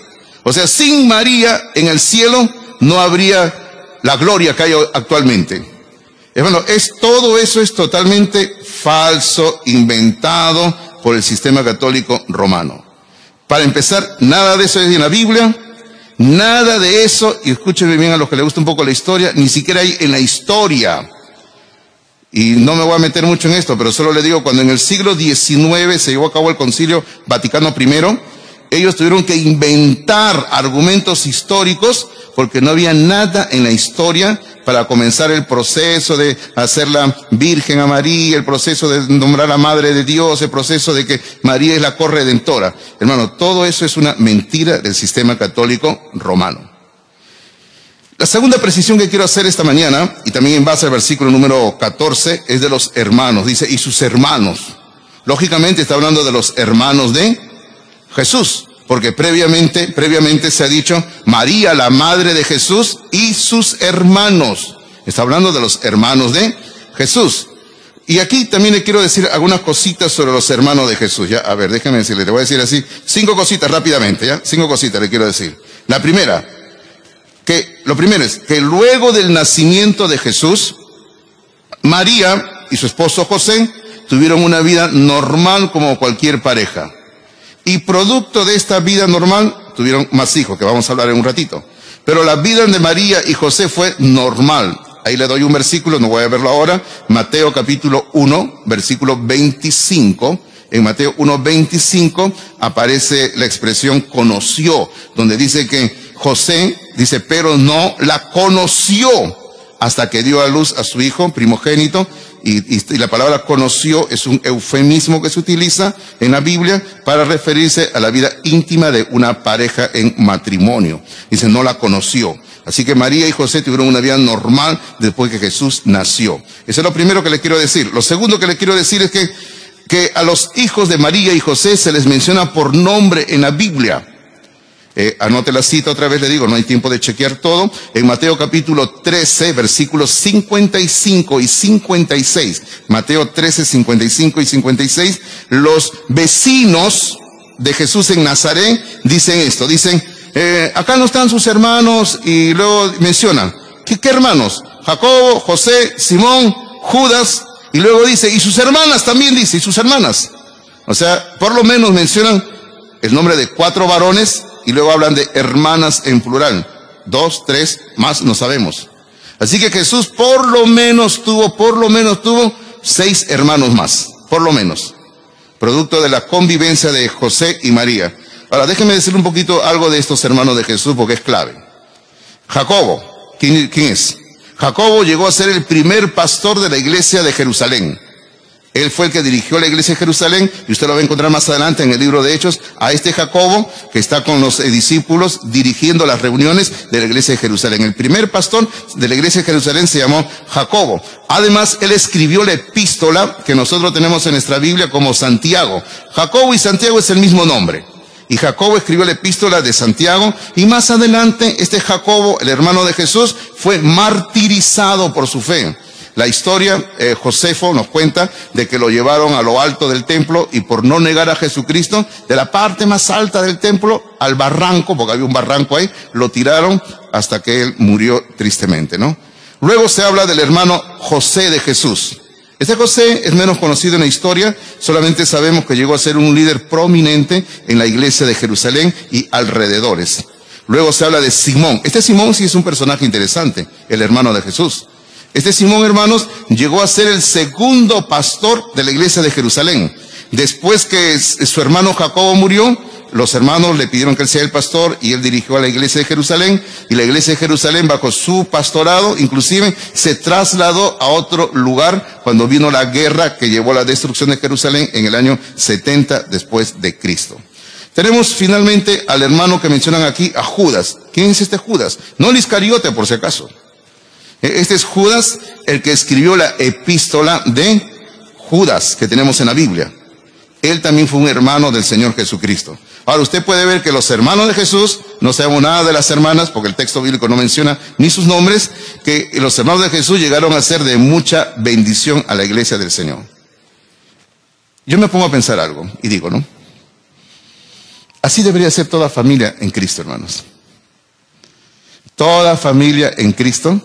O sea, sin María en el cielo no habría la gloria que hay actualmente. Hermano, todo eso es totalmente falso, inventado por el sistema católico romano. Para empezar, nada de eso es en la Biblia. Nada de eso, y escúchenme bien a los que les gusta un poco la historia, ni siquiera hay en la historia. Y no me voy a meter mucho en esto, pero solo le digo, cuando en el siglo XIX se llevó a cabo el Concilio Vaticano I, ellos tuvieron que inventar argumentos históricos porque no había nada en la historia para comenzar el proceso de hacerla Virgen a María, el proceso de nombrar a Madre de Dios, el proceso de que María es la corredentora. Hermano, todo eso es una mentira del sistema católico romano. La segunda precisión que quiero hacer esta mañana, y también en base al versículo número 14, es de los hermanos. Dice, y sus hermanos. Lógicamente está hablando de los hermanos de Jesús. Porque previamente se ha dicho María, la madre de Jesús, y sus hermanos. Está hablando de los hermanos de Jesús. Y aquí también le quiero decir algunas cositas sobre los hermanos de Jesús. Ya, a ver, déjame decirle, le voy a decir así 5 cositas rápidamente, ¿ya? 5 cositas le quiero decir. Lo primero es que luego del nacimiento de Jesús, María y su esposo José tuvieron una vida normal como cualquier pareja. Y producto de esta vida normal, tuvieron más hijos, que vamos a hablar en un ratito. Pero la vida de María y José fue normal. Ahí le doy un versículo, no voy a verlo ahora. Mateo capítulo 1, versículo 25. En Mateo 1:25 aparece la expresión conoció, donde dice que José, dice, pero no la conoció hasta que dio a luz a su hijo primogénito. Y la palabra conoció es un eufemismo que se utiliza en la Biblia para referirse a la vida íntima de una pareja en matrimonio. Dice, no la conoció. Así que María y José tuvieron una vida normal después que Jesús nació. Eso es lo primero que le quiero decir. Lo segundo que le quiero decir es que a los hijos de María y José se les menciona por nombre en la Biblia. Anote la cita otra vez, le digo, no hay tiempo de chequear todo. En Mateo capítulo 13, versículos 55 y 56. Mateo 13, 55 y 56. Los vecinos de Jesús en Nazaret dicen esto, dicen, acá no están sus hermanos, y luego mencionan, ¿qué hermanos? Jacobo, José, Simón, Judas, y luego dice, y sus hermanas también dice, y sus hermanas. O sea, por lo menos mencionan el nombre de 4 varones, y luego hablan de hermanas en plural. 2, 3, más no sabemos. Así que Jesús por lo menos tuvo 6 hermanos más, por lo menos. Producto de la convivencia de José y María. Ahora, déjenme decir un poquito algo de estos hermanos de Jesús porque es clave. Jacobo, ¿quién es? Jacobo llegó a ser el primer pastor de la iglesia de Jerusalén. Él fue el que dirigió la iglesia de Jerusalén, y usted lo va a encontrar más adelante en el libro de Hechos, a este Jacobo que está con los discípulos dirigiendo las reuniones de la iglesia de Jerusalén. El primer pastor de la iglesia de Jerusalén se llamó Jacobo. Además, él escribió la epístola que nosotros tenemos en nuestra Biblia como Santiago. Jacobo y Santiago es el mismo nombre. Y Jacobo escribió la epístola de Santiago, y más adelante este Jacobo, el hermano de Jesús, fue martirizado por su fe. La historia, Josefo nos cuenta de que lo llevaron a lo alto del templo, y por no negar a Jesucristo, de la parte más alta del templo al barranco, porque había un barranco ahí, lo tiraron hasta que él murió tristemente, ¿no? Luego se habla del hermano José de Jesús. Este José es menos conocido en la historia, solamente sabemos que llegó a ser un líder prominente en la iglesia de Jerusalén y alrededores. Luego se habla de Simón. Este Simón sí es un personaje interesante, el hermano de Jesús. Este Simón, hermanos, llegó a ser el segundo pastor de la iglesia de Jerusalén. Después que su hermano Jacobo murió, los hermanos le pidieron que él sea el pastor, y él dirigió a la iglesia de Jerusalén, y la iglesia de Jerusalén, bajo su pastorado, inclusive se trasladó a otro lugar cuando vino la guerra que llevó a la destrucción de Jerusalén en el año 70 después de Cristo. Tenemos finalmente al hermano que mencionan aquí, a Judas. ¿Quién es este Judas? No el Iscariote, por si acaso. Este es Judas, el que escribió la epístola de Judas que tenemos en la Biblia. Él también fue un hermano del Señor Jesucristo. Ahora, usted puede ver que los hermanos de Jesús, no sabemos nada de las hermanas, porque el texto bíblico no menciona ni sus nombres, que los hermanos de Jesús llegaron a ser de mucha bendición a la iglesia del Señor. Yo me pongo a pensar algo, y digo, ¿no? Así debería ser toda familia en Cristo, hermanos. Toda familia en Cristo,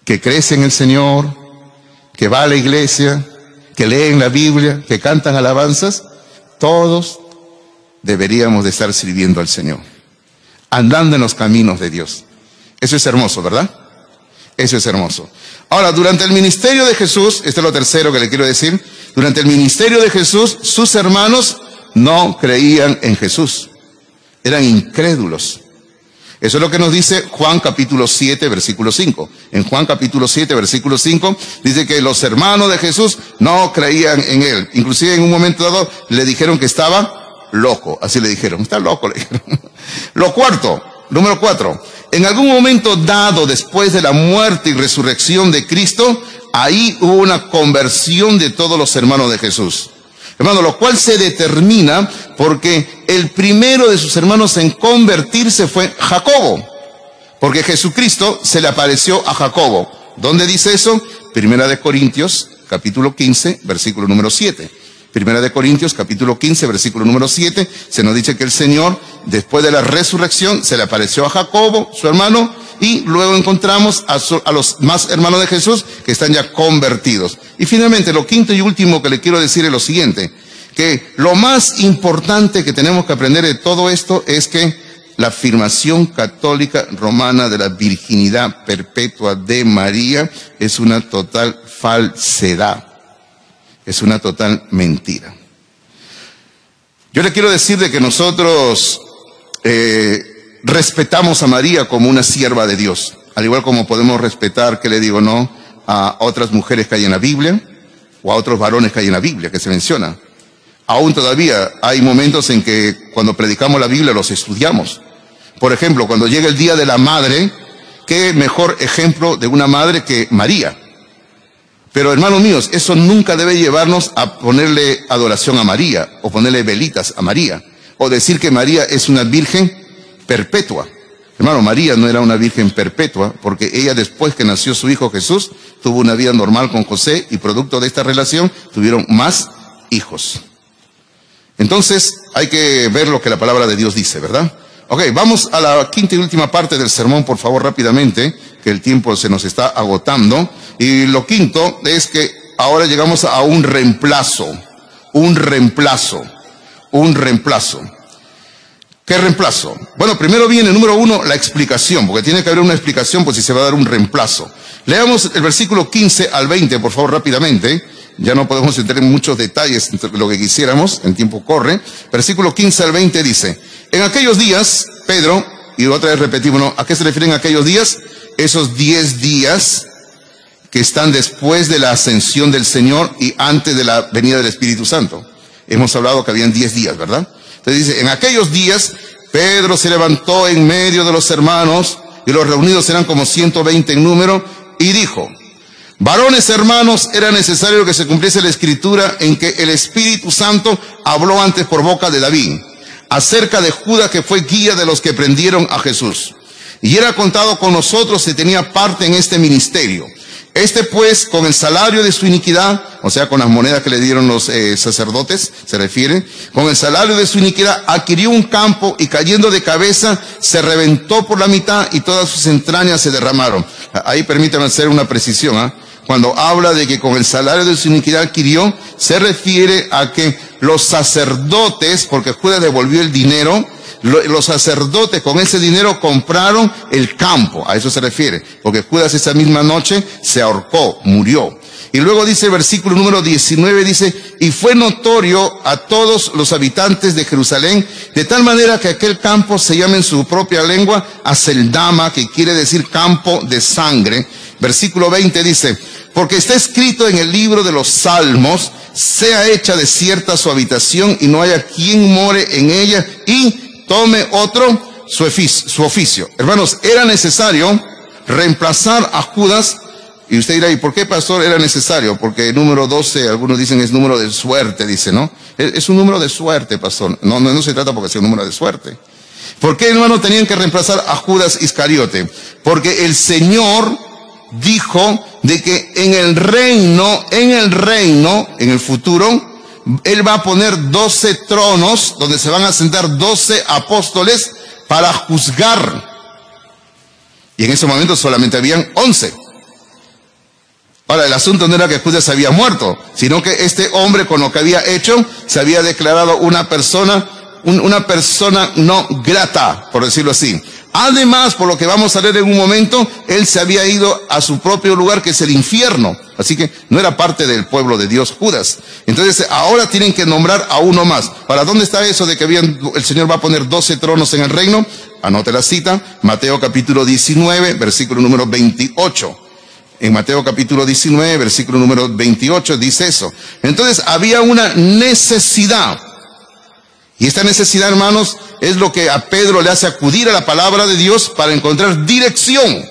que crece en el Señor, que va a la iglesia, que leen la Biblia, que cantan alabanzas, todos deberíamos de estar sirviendo al Señor, andando en los caminos de Dios. Eso es hermoso, ¿verdad? Eso es hermoso. Ahora, durante el ministerio de Jesús, esto es lo tercero que le quiero decir, durante el ministerio de Jesús, sus hermanos no creían en Jesús, eran incrédulos. Eso es lo que nos dice Juan capítulo 7, versículo 5. En Juan capítulo 7, versículo 5, dice que los hermanos de Jesús no creían en él. Inclusive en un momento dado le dijeron que estaba loco. Así le dijeron, está loco, le dijeron. Número 4. En algún momento dado, después de la muerte y resurrección de Cristo, ahí hubo una conversión de todos los hermanos de Jesús. Hermano, lo cual se determina porque el primero de sus hermanos en convertirse fue Jacobo. Porque Jesucristo se le apareció a Jacobo. ¿Dónde dice eso? Primera de Corintios, capítulo 15, versículo número 7. Primera de Corintios, capítulo 15, versículo número 7. Se nos dice que el Señor, después de la resurrección, se le apareció a Jacobo, su hermano, y luego encontramos a los más hermanos de Jesús que están ya convertidos. Y finalmente, lo quinto y último que le quiero decir es lo siguiente, que lo más importante que tenemos que aprender de todo esto es que la afirmación católica romana de la virginidad perpetua de María es una total falsedad, es una total mentira. Yo le quiero decir de que nosotros respetamos a María como una sierva de Dios, al igual como podemos respetar, que le digo, no, a otras mujeres que hay en la Biblia o a otros varones que hay en la Biblia, que se menciona. Aún todavía hay momentos en que cuando predicamos la Biblia los estudiamos. Por ejemplo, cuando llega el Día de la Madre, qué mejor ejemplo de una madre que María. Pero hermanos míos, eso nunca debe llevarnos a ponerle adoración a María, o ponerle velitas a María, o decir que María es una virgen perpetua. Hermano, María no era una virgen perpetua, porque ella, después que nació su hijo Jesús, tuvo una vida normal con José, y producto de esta relación tuvieron más hijos. Entonces, hay que ver lo que la palabra de Dios dice, ¿verdad? Ok, vamos a la quinta y última parte del sermón, por favor, rápidamente, que el tiempo se nos está agotando. Y lo quinto es que ahora llegamos a un reemplazo. ¿Qué reemplazo? Bueno, primero viene, número uno, la explicación, porque tiene que haber una explicación, pues si se va a dar un reemplazo. Leamos el versículo 15 al 20, por favor, rápidamente. Ya no podemos entrar en muchos detalles entre lo que quisiéramos, el tiempo corre. Versículo 15 al 20 dice: en aquellos días, Pedro, y otra vez repetimos, ¿no? ¿A qué se refieren aquellos días? Esos 10 días que están después de la ascensión del Señor y antes de la venida del Espíritu Santo. Hemos hablado que habían 10 días, ¿verdad? Entonces dice, en aquellos días, Pedro se levantó en medio de los hermanos, y los reunidos eran como 120 en número, y dijo: varones hermanos, era necesario que se cumpliese la escritura en que el Espíritu Santo habló antes por boca de David, acerca de Judas, que fue guía de los que prendieron a Jesús. Y era contado con nosotros y tenía parte en este ministerio. Este pues, con el salario de su iniquidad, o sea, con las monedas que le dieron los sacerdotes, se refiere, con el salario de su iniquidad, adquirió un campo y cayendo de cabeza, se reventó por la mitad y todas sus entrañas se derramaron. Ahí permítanme hacer una precisión, ¿eh? Cuando habla de que con el salario de su iniquidad adquirió, se refiere a que los sacerdotes, porque Judas devolvió el dinero, los sacerdotes con ese dinero compraron el campo, a eso se refiere, porque Judas esa misma noche se ahorcó, murió. Y luego dice el versículo número 19, dice, y fue notorio a todos los habitantes de Jerusalén, de tal manera que aquel campo se llama en su propia lengua Aceldama, que quiere decir campo de sangre. Versículo 20 dice, porque está escrito en el libro de los Salmos, sea hecha desierta su habitación y no haya quien more en ella, y tome otro su oficio. Hermanos, era necesario reemplazar a Judas. Y usted dirá, ¿y por qué, pastor, era necesario? Porque el número 12, algunos dicen es número de suerte, dice, ¿no? Es un número de suerte, pastor. No se trata porque sea un número de suerte. ¿Por qué, hermano, tenían que reemplazar a Judas Iscariote? Porque el Señor dijo de que en el reino, en el futuro, Él va a poner 12 tronos donde se van a sentar 12 apóstoles para juzgar. Y en ese momento solamente habían 11. Ahora, el asunto no era que Judas había muerto, sino que este hombre, con lo que había hecho, se había declarado una persona no grata, por decirlo así. Además, por lo que vamos a leer en un momento, él se había ido a su propio lugar, que es el infierno. Así que no era parte del pueblo de Dios, Judas. Entonces, ahora tienen que nombrar a uno más. ¿Para dónde está eso de que el Señor va a poner 12 tronos en el reino? Anote la cita, Mateo capítulo 19, versículo número 28. En Mateo capítulo 19, versículo número 28, dice eso. Entonces, había una necesidad. Y esta necesidad, hermanos, es lo que a Pedro le hace acudir a la palabra de Dios para encontrar dirección.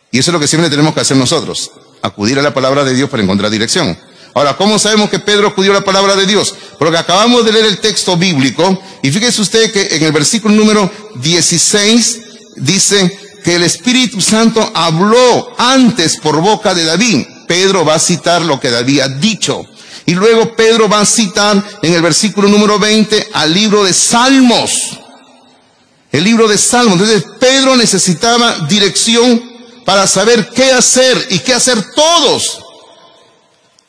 Y eso es lo que siempre tenemos que hacer nosotros, acudir a la palabra de Dios para encontrar dirección. Ahora, ¿cómo sabemos que Pedro acudió a la palabra de Dios? Porque acabamos de leer el texto bíblico, y fíjese usted que en el versículo número 16 dice que el Espíritu Santo habló antes por boca de David. Pedro va a citar lo que David ha dicho. Y luego Pedro va a citar en el versículo número 20 al libro de Salmos. El libro de Salmos. Entonces Pedro necesitaba dirección para saber qué hacer y qué hacer todos.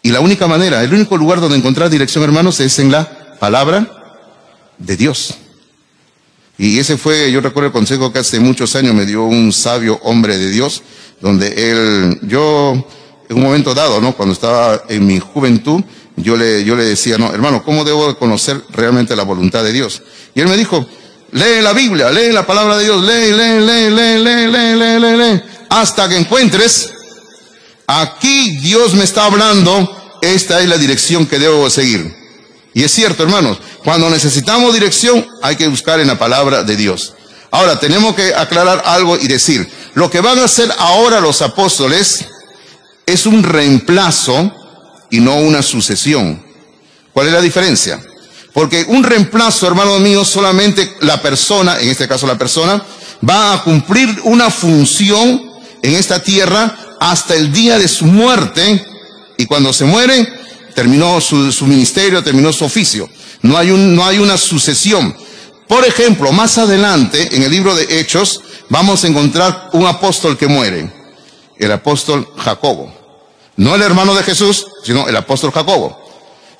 Y la única manera, el único lugar donde encontrar dirección, hermanos, es en la palabra de Dios. Y ese fue, yo recuerdo el consejo que hace muchos años me dio un sabio hombre de Dios, donde yo, en un momento dado, ¿no? Cuando estaba en mi juventud, yo le decía, no, hermano, ¿cómo debo conocer realmente la voluntad de Dios? Y él me dijo, lee la Biblia, lee la palabra de Dios, lee, hasta que encuentres, aquí Dios me está hablando, esta es la dirección que debo seguir. Y es cierto, hermanos, cuando necesitamos dirección, hay que buscar en la palabra de Dios. Ahora, tenemos que aclarar algo y decir, lo que van a hacer ahora los apóstoles es un reemplazo y no una sucesión. ¿Cuál es la diferencia? Porque un reemplazo, hermanos míos, solamente la persona, en este caso la persona, va a cumplir una función en esta tierra hasta el día de su muerte, y cuando se muere, terminó su ministerio, terminó su oficio. No hay una sucesión. Por ejemplo, más adelante, en el libro de Hechos, vamos a encontrar un apóstol que muere. El apóstol Jacobo. No el hermano de Jesús, sino el apóstol Jacobo.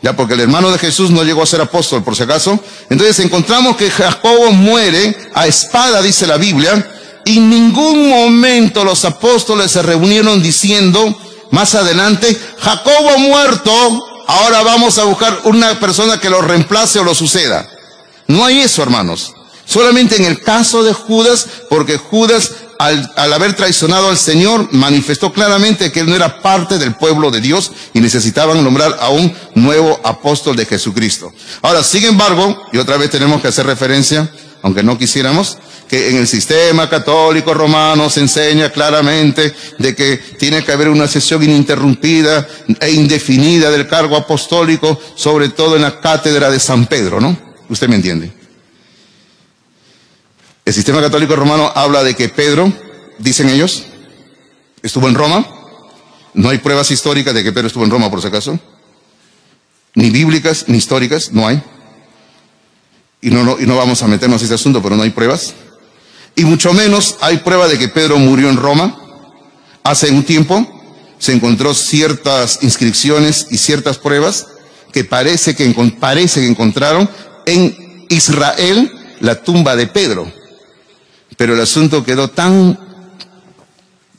Ya, porque el hermano de Jesús no llegó a ser apóstol, por si acaso. Entonces encontramos que Jacobo muere a espada, dice la Biblia, y en ningún momento los apóstoles se reunieron diciendo, más adelante, Jacobo ha muerto, ahora vamos a buscar una persona que lo reemplace o lo suceda. No hay eso, hermanos. Solamente en el caso de Judas, porque Judas, al haber traicionado al Señor, manifestó claramente que él no era parte del pueblo de Dios y necesitaban nombrar a un nuevo apóstol de Jesucristo. Ahora, sin embargo, y otra vez tenemos que hacer referencia, aunque no quisiéramos, que en el sistema católico romano se enseña claramente de que tiene que haber una sesión ininterrumpida e indefinida del cargo apostólico, sobre todo en la cátedra de San Pedro, ¿no? Usted me entiende. El sistema católico romano habla de que Pedro, dicen ellos, estuvo en Roma. No hay pruebas históricas de que Pedro estuvo en Roma, por si acaso. Ni bíblicas, ni históricas, no hay. Y no vamos a meternos en ese asunto, pero no hay pruebas. Y mucho menos hay prueba de que Pedro murió en Roma. Hace un tiempo se encontró ciertas inscripciones y ciertas pruebas que parece que encontraron en Israel la tumba de Pedro. Pero el asunto quedó tan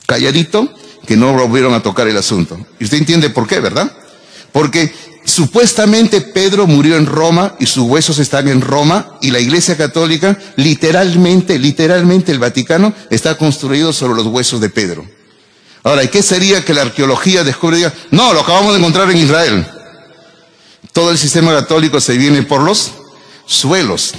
calladito que no volvieron a tocar el asunto. Y usted entiende por qué, ¿verdad? Porque supuestamente Pedro murió en Roma y sus huesos están en Roma, y la Iglesia Católica, literalmente el Vaticano está construido sobre los huesos de Pedro. Ahora, ¿y qué sería que la arqueología descubre y diga, no, lo acabamos de encontrar en Israel? Todo el sistema católico se viene por los suelos.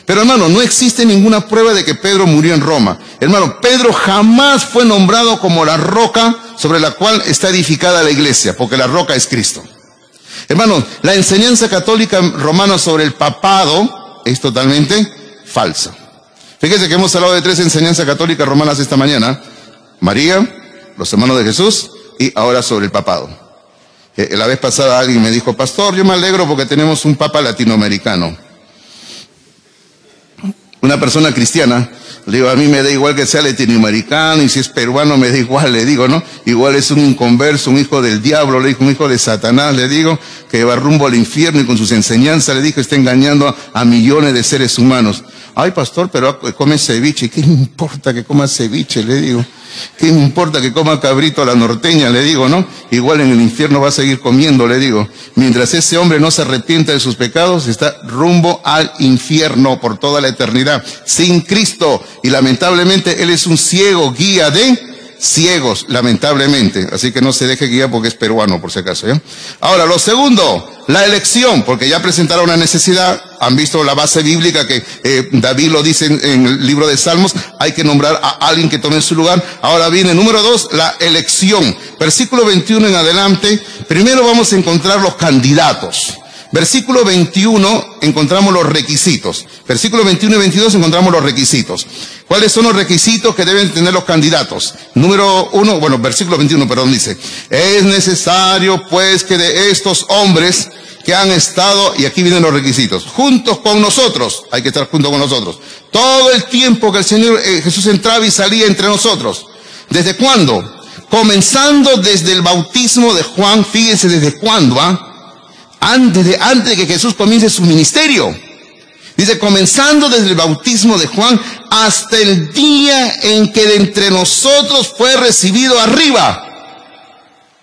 Pero hermano, no existe ninguna prueba de que Pedro murió en Roma. Hermano, Pedro jamás fue nombrado como la roca sobre la cual está edificada la iglesia, porque la roca es Cristo. Hermano, la enseñanza católica romana sobre el papado es totalmente falsa. Fíjese que hemos hablado de 3 enseñanzas católicas romanas esta mañana. María, los hermanos de Jesús, y ahora sobre el papado. La vez pasada alguien me dijo, pastor, yo me alegro porque tenemos un papa latinoamericano. Una persona cristiana, le digo, a mí me da igual que sea latinoamericano, y si es peruano me da igual, le digo, ¿no? Igual es un inconverso, un hijo del diablo, le digo, un hijo de Satanás, le digo, que va rumbo al infierno y con sus enseñanzas, le digo, está engañando a millones de seres humanos. Ay, pastor, pero come ceviche. ¿Qué me importa que coma ceviche? Le digo. ¿Qué me importa que coma cabrito a la norteña? Le digo, ¿no? Igual en el infierno va a seguir comiendo, le digo. Mientras ese hombre no se arrepienta de sus pecados, está rumbo al infierno por toda la eternidad, sin Cristo. Y lamentablemente él es un ciego, guía de ciegos, lamentablemente. Así que no se deje guiar porque es peruano, por si acaso, ¿ya? Ahora, lo segundo, la elección, porque ya presentaron una necesidad. Han visto la base bíblica que David lo dice en el libro de Salmos, hay que nombrar a alguien que tome su lugar. Ahora viene, número 2, la elección. Versículo 21 en adelante, primero vamos a encontrar los candidatos. Versículo 21 encontramos los requisitos. Versículo 21 y 22 encontramos los requisitos. ¿Cuáles son los requisitos que deben tener los candidatos? Número 1, bueno, versículo 21, perdón, dice, es necesario pues que de estos hombres que han estado, y aquí vienen los requisitos, juntos con nosotros, hay que estar junto con nosotros, todo el tiempo que el Señor Jesús entraba y salía entre nosotros. ¿Desde cuándo? Comenzando desde el bautismo de Juan, fíjense desde cuándo, antes de que Jesús comience su ministerio. Dice, comenzando desde el bautismo de Juan hasta el día en que de entre nosotros fue recibido arriba,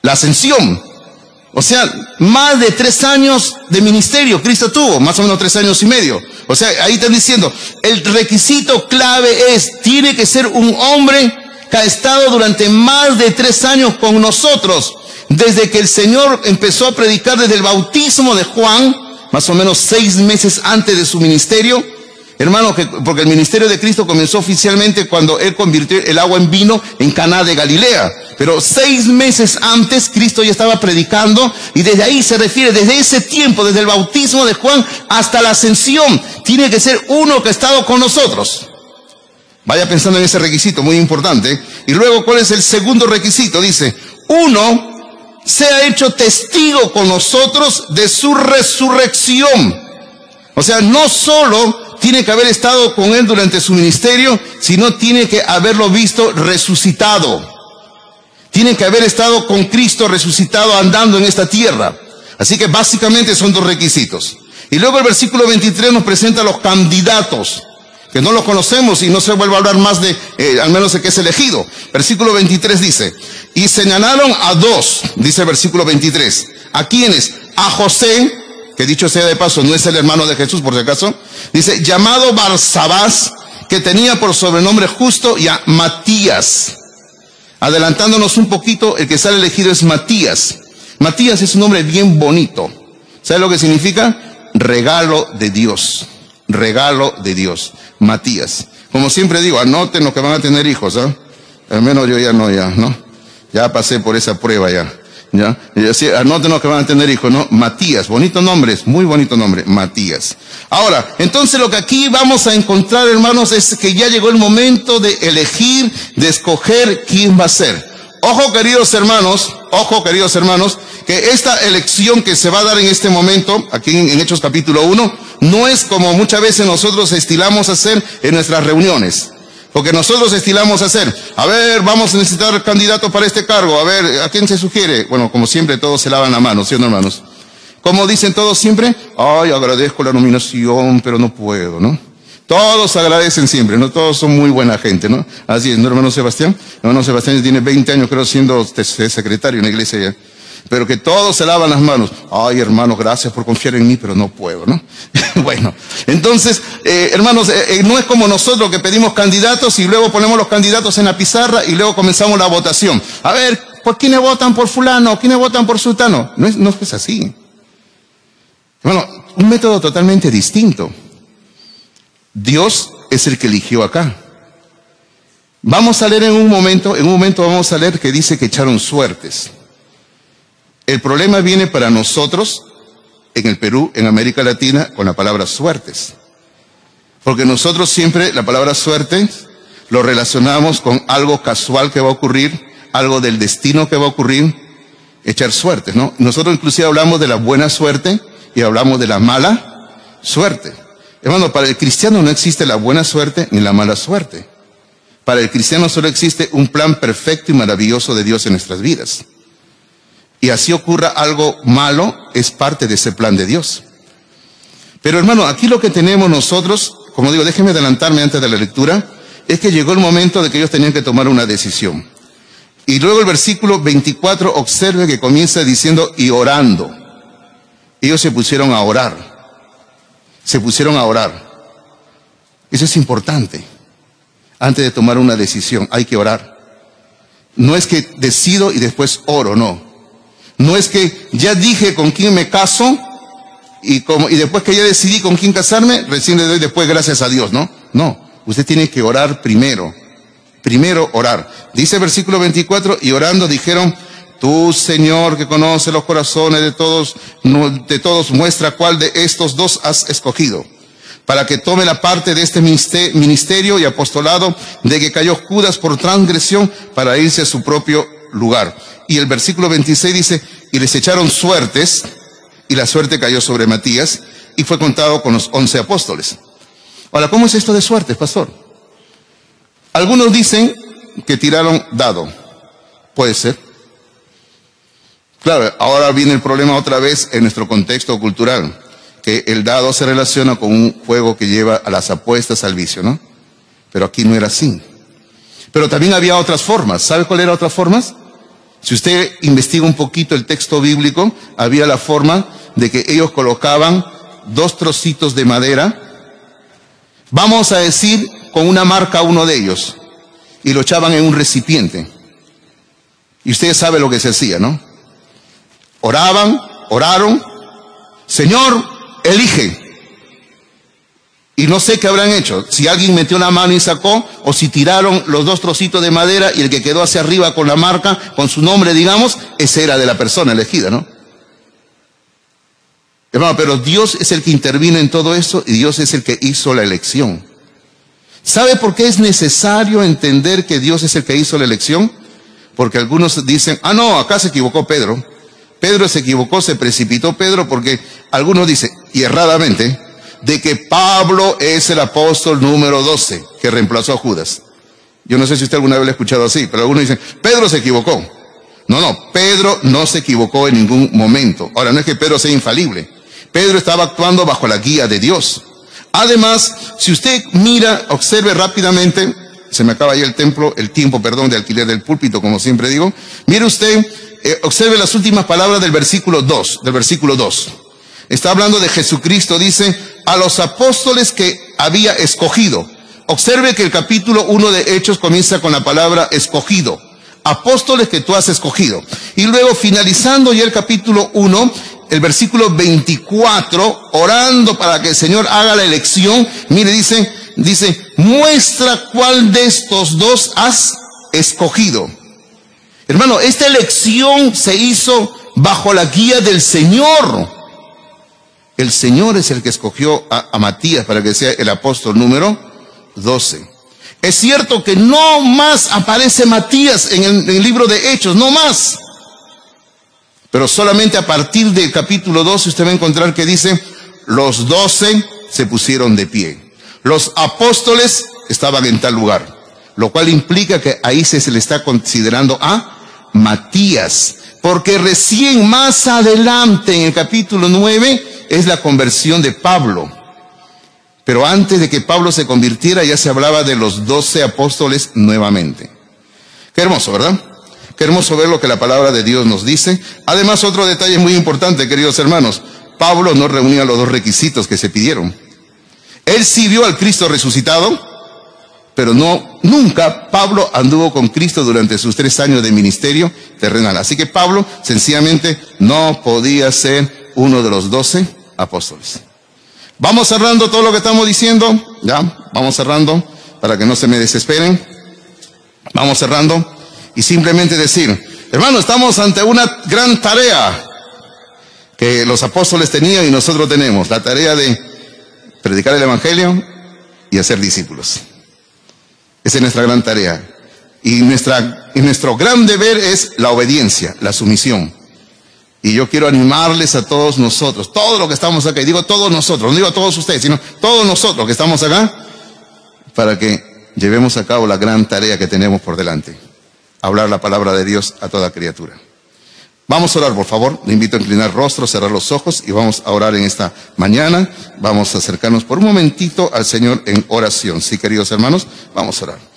la ascensión. O sea, más de 3 años de ministerio Cristo tuvo, más o menos 3 años y medio. O sea, ahí están diciendo, el requisito clave es, tiene que ser un hombre que ha estado durante más de 3 años con nosotros, desde que el Señor empezó a predicar desde el bautismo de Juan, más o menos 6 meses antes de su ministerio. Hermano, porque el ministerio de Cristo comenzó oficialmente cuando Él convirtió el agua en vino en Caná de Galilea. Pero 6 meses antes Cristo ya estaba predicando, y desde ahí se refiere, desde ese tiempo, desde el bautismo de Juan hasta la ascensión, tiene que ser uno que ha estado con nosotros. Vaya pensando en ese requisito, muy importante. Y luego, ¿cuál es el segundo requisito? Dice, uno se ha hecho testigo con nosotros de su resurrección. O sea, no solo tiene que haber estado con Él durante su ministerio, sino tiene que haberlo visto resucitado. Tiene que haber estado con Cristo resucitado andando en esta tierra. Así que básicamente son 2 requisitos. Y luego el versículo 23 nos presenta los candidatos, que no los conocemos y no se vuelve a hablar más de, al menos de que es elegido. Versículo 23 dice, y señalaron a 2, dice el versículo 23. ¿A quiénes? A José, que dicho sea de paso, no es el hermano de Jesús por si acaso. Dice, llamado Barsabás, que tenía por sobrenombre Justo, y a Matías. Adelantándonos un poquito, el que sale elegido es Matías. Matías es un nombre bien bonito. ¿Sabe lo que significa? Regalo de Dios. Regalo de Dios. Matías. Como siempre digo, anoten los que van a tener hijos, ¿ah? Al menos yo ¿no? Ya pasé por esa prueba ya. Anoten los que van a tener hijos, ¿no? Matías. Bonito nombre, es muy bonito nombre. Matías. Ahora, entonces lo que aquí vamos a encontrar, hermanos, es que ya llegó el momento de elegir, de escoger quién va a ser. Ojo, queridos hermanos, que esta elección que se va a dar en este momento, aquí en Hechos capítulo 1, no es como muchas veces nosotros estilamos hacer en nuestras reuniones. Porque nosotros estilamos hacer, a ver, vamos a necesitar candidatos para este cargo, a ver, ¿a quién se sugiere? Bueno, como siempre todos se lavan la mano, ¿sí o no, hermanos? Como dicen todos siempre, ay, agradezco la nominación, pero no puedo, ¿no? Todos agradecen siempre, ¿no? Todos son muy buena gente, ¿no? Así es, ¿no, hermano Sebastián? Hermano Sebastián tiene 20 años, creo, siendo secretario en la iglesia ya. Pero que todos se lavan las manos. Ay, hermano, gracias por confiar en mí, pero no puedo, ¿no? Bueno, entonces, hermanos, no es como nosotros que pedimos candidatos y luego ponemos los candidatos en la pizarra y luego comenzamos la votación. A ver, ¿por quiénes votan por fulano? ¿Quiénes votan por sultano? No es así. Bueno, un método totalmente distinto. Dios es el que eligió acá. Vamos a leer en un momento vamos a leer que dice que echaron suertes. El problema viene para nosotros en el Perú, en América Latina, con la palabra suertes. Porque nosotros siempre la palabra suerte lo relacionamos con algo casual que va a ocurrir, algo del destino que va a ocurrir, echar suertes, ¿no? Nosotros inclusive hablamos de la buena suerte y hablamos de la mala suerte. Hermano, para el cristiano no existe la buena suerte ni la mala suerte. Para el cristiano solo existe un plan perfecto y maravilloso de Dios en nuestras vidas. Y así ocurra algo malo, es parte de ese plan de Dios. Pero hermano, aquí lo que tenemos nosotros, como digo, déjenme adelantarme antes de la lectura, es que llegó el momento de que ellos tenían que tomar una decisión. Y luego el versículo 24, observe que comienza diciendo, y orando. Ellos se pusieron a orar. Se pusieron a orar. Eso es importante. Antes de tomar una decisión, hay que orar. No es que decido y después oro, no. No es que ya dije con quién me caso y después que ya decidí con quién casarme, recién le doy después gracias a Dios, ¿no? No, usted tiene que orar primero. Primero orar. Dice el versículo 24, y orando dijeron, tú, Señor, que conoces los corazones de todos, muestra cuál de estos 2 has escogido, para que tome la parte de este ministerio y apostolado de que cayó Judas por transgresión para irse a su propio lugar. Y el versículo 26 dice, y les echaron suertes, y la suerte cayó sobre Matías y fue contado con los 11 apóstoles. Ahora, ¿cómo es esto de suerte, pastor? Algunos dicen que tiraron dado. Puede ser. Claro, ahora viene el problema otra vez en nuestro contexto cultural, que el dado se relaciona con un juego que lleva a las apuestas, al vicio, ¿no? Pero aquí no era así. Pero también había otras formas. ¿Sabe cuál era otras formas? Si usted investiga un poquito el texto bíblico, había la forma de que ellos colocaban 2 trocitos de madera, vamos a decir, con una marca uno de ellos, y lo echaban en un recipiente. Y usted sabe lo que se hacía, ¿no? Oraron, Señor, elige. Y no sé qué habrán hecho, si alguien metió una mano y sacó, o si tiraron los 2 trocitos de madera y el que quedó hacia arriba con la marca, con su nombre, digamos, ese era de la persona elegida, ¿no? Hermano, pero Dios es el que intervino en todo eso y Dios es el que hizo la elección. ¿Sabe por qué es necesario entender que Dios es el que hizo la elección? Porque algunos dicen, no, acá se equivocó Pedro. Pedro se equivocó, se precipitó Pedro, porque algunos dicen, y erradamente, de que Pablo es el apóstol número 12, que reemplazó a Judas. Yo no sé si usted alguna vez lo ha escuchado así, pero algunos dicen, Pedro se equivocó. No, Pedro no se equivocó en ningún momento. Ahora, no es que Pedro sea infalible. Pedro estaba actuando bajo la guía de Dios. Además, si usted mira, observe rápidamente, se me acaba ya el tiempo, de alquiler del púlpito, como siempre digo. Mire usted, observe las últimas palabras del versículo 2, Está hablando de Jesucristo, dice, a los apóstoles que había escogido. Observe que el capítulo 1 de Hechos comienza con la palabra escogido. Apóstoles que tú has escogido. Y luego, finalizando ya el capítulo 1, el versículo 24, orando para que el Señor haga la elección, mire, dice, muestra cuál de estos 2 has escogido. Hermano, esta elección se hizo bajo la guía del Señor. El Señor es el que escogió a Matías para que sea el apóstol número 12. Es cierto que no más aparece Matías en el libro de Hechos, no más. Pero solamente a partir del capítulo 12 usted va a encontrar que dice, los 12 se pusieron de pie. Los apóstoles estaban en tal lugar. Lo cual implica que ahí se le está considerando a Matías. Porque recién más adelante en el capítulo 9 es la conversión de Pablo. Pero antes de que Pablo se convirtiera ya se hablaba de los 12 apóstoles nuevamente. Qué hermoso, ¿verdad? Qué hermoso ver lo que la palabra de Dios nos dice. Además, otro detalle muy importante, queridos hermanos. Pablo no reunía los 2 requisitos que se pidieron. Él sí vio al Cristo resucitado, pero nunca Pablo anduvo con Cristo durante sus 3 años de ministerio terrenal. Así que Pablo sencillamente no podía ser uno de los 12 apóstoles. Vamos cerrando todo lo que estamos diciendo. Ya, vamos cerrando para que no se me desesperen. Vamos cerrando y simplemente decir, hermano, estamos ante una gran tarea que los apóstoles tenían y nosotros tenemos. La tarea de predicar el evangelio y hacer discípulos. Esa es nuestra gran tarea. Y nuestro gran deber es la obediencia, la sumisión. Y yo quiero animarles a todos nosotros, todos los que estamos acá, y digo todos nosotros, no digo a todos ustedes, sino todos nosotros que estamos acá, para que llevemos a cabo la gran tarea que tenemos por delante. Hablar la palabra de Dios a toda criatura. Vamos a orar, por favor. Le invito a inclinar rostro, cerrar los ojos y vamos a orar en esta mañana. Vamos a acercarnos por un momentito al Señor en oración. Sí, queridos hermanos, vamos a orar.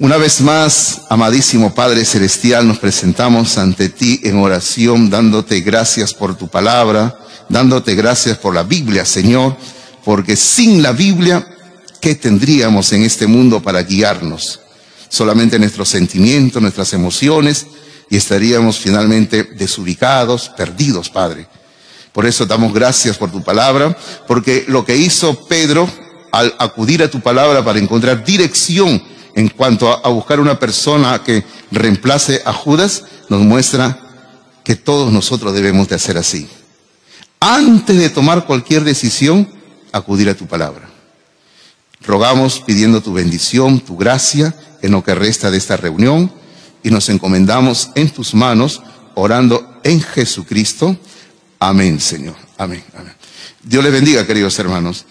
Una vez más, amadísimo Padre Celestial, nos presentamos ante ti en oración, dándote gracias por tu palabra, dándote gracias por la Biblia, Señor, porque sin la Biblia, ¿qué tendríamos en este mundo para guiarnos? Solamente nuestros sentimientos, nuestras emociones, y estaríamos finalmente desubicados, perdidos, Padre. Por eso damos gracias por tu palabra, porque lo que hizo Pedro al acudir a tu palabra para encontrar dirección en cuanto a buscar una persona que reemplace a Judas, nos muestra que todos nosotros debemos de hacer así. Antes de tomar cualquier decisión, acudir a tu palabra. Rogamos pidiendo tu bendición, tu gracia en lo que resta de esta reunión y nos encomendamos en tus manos, orando en Jesucristo. Amén, Señor. Amén, amén. Dios les bendiga, queridos hermanos.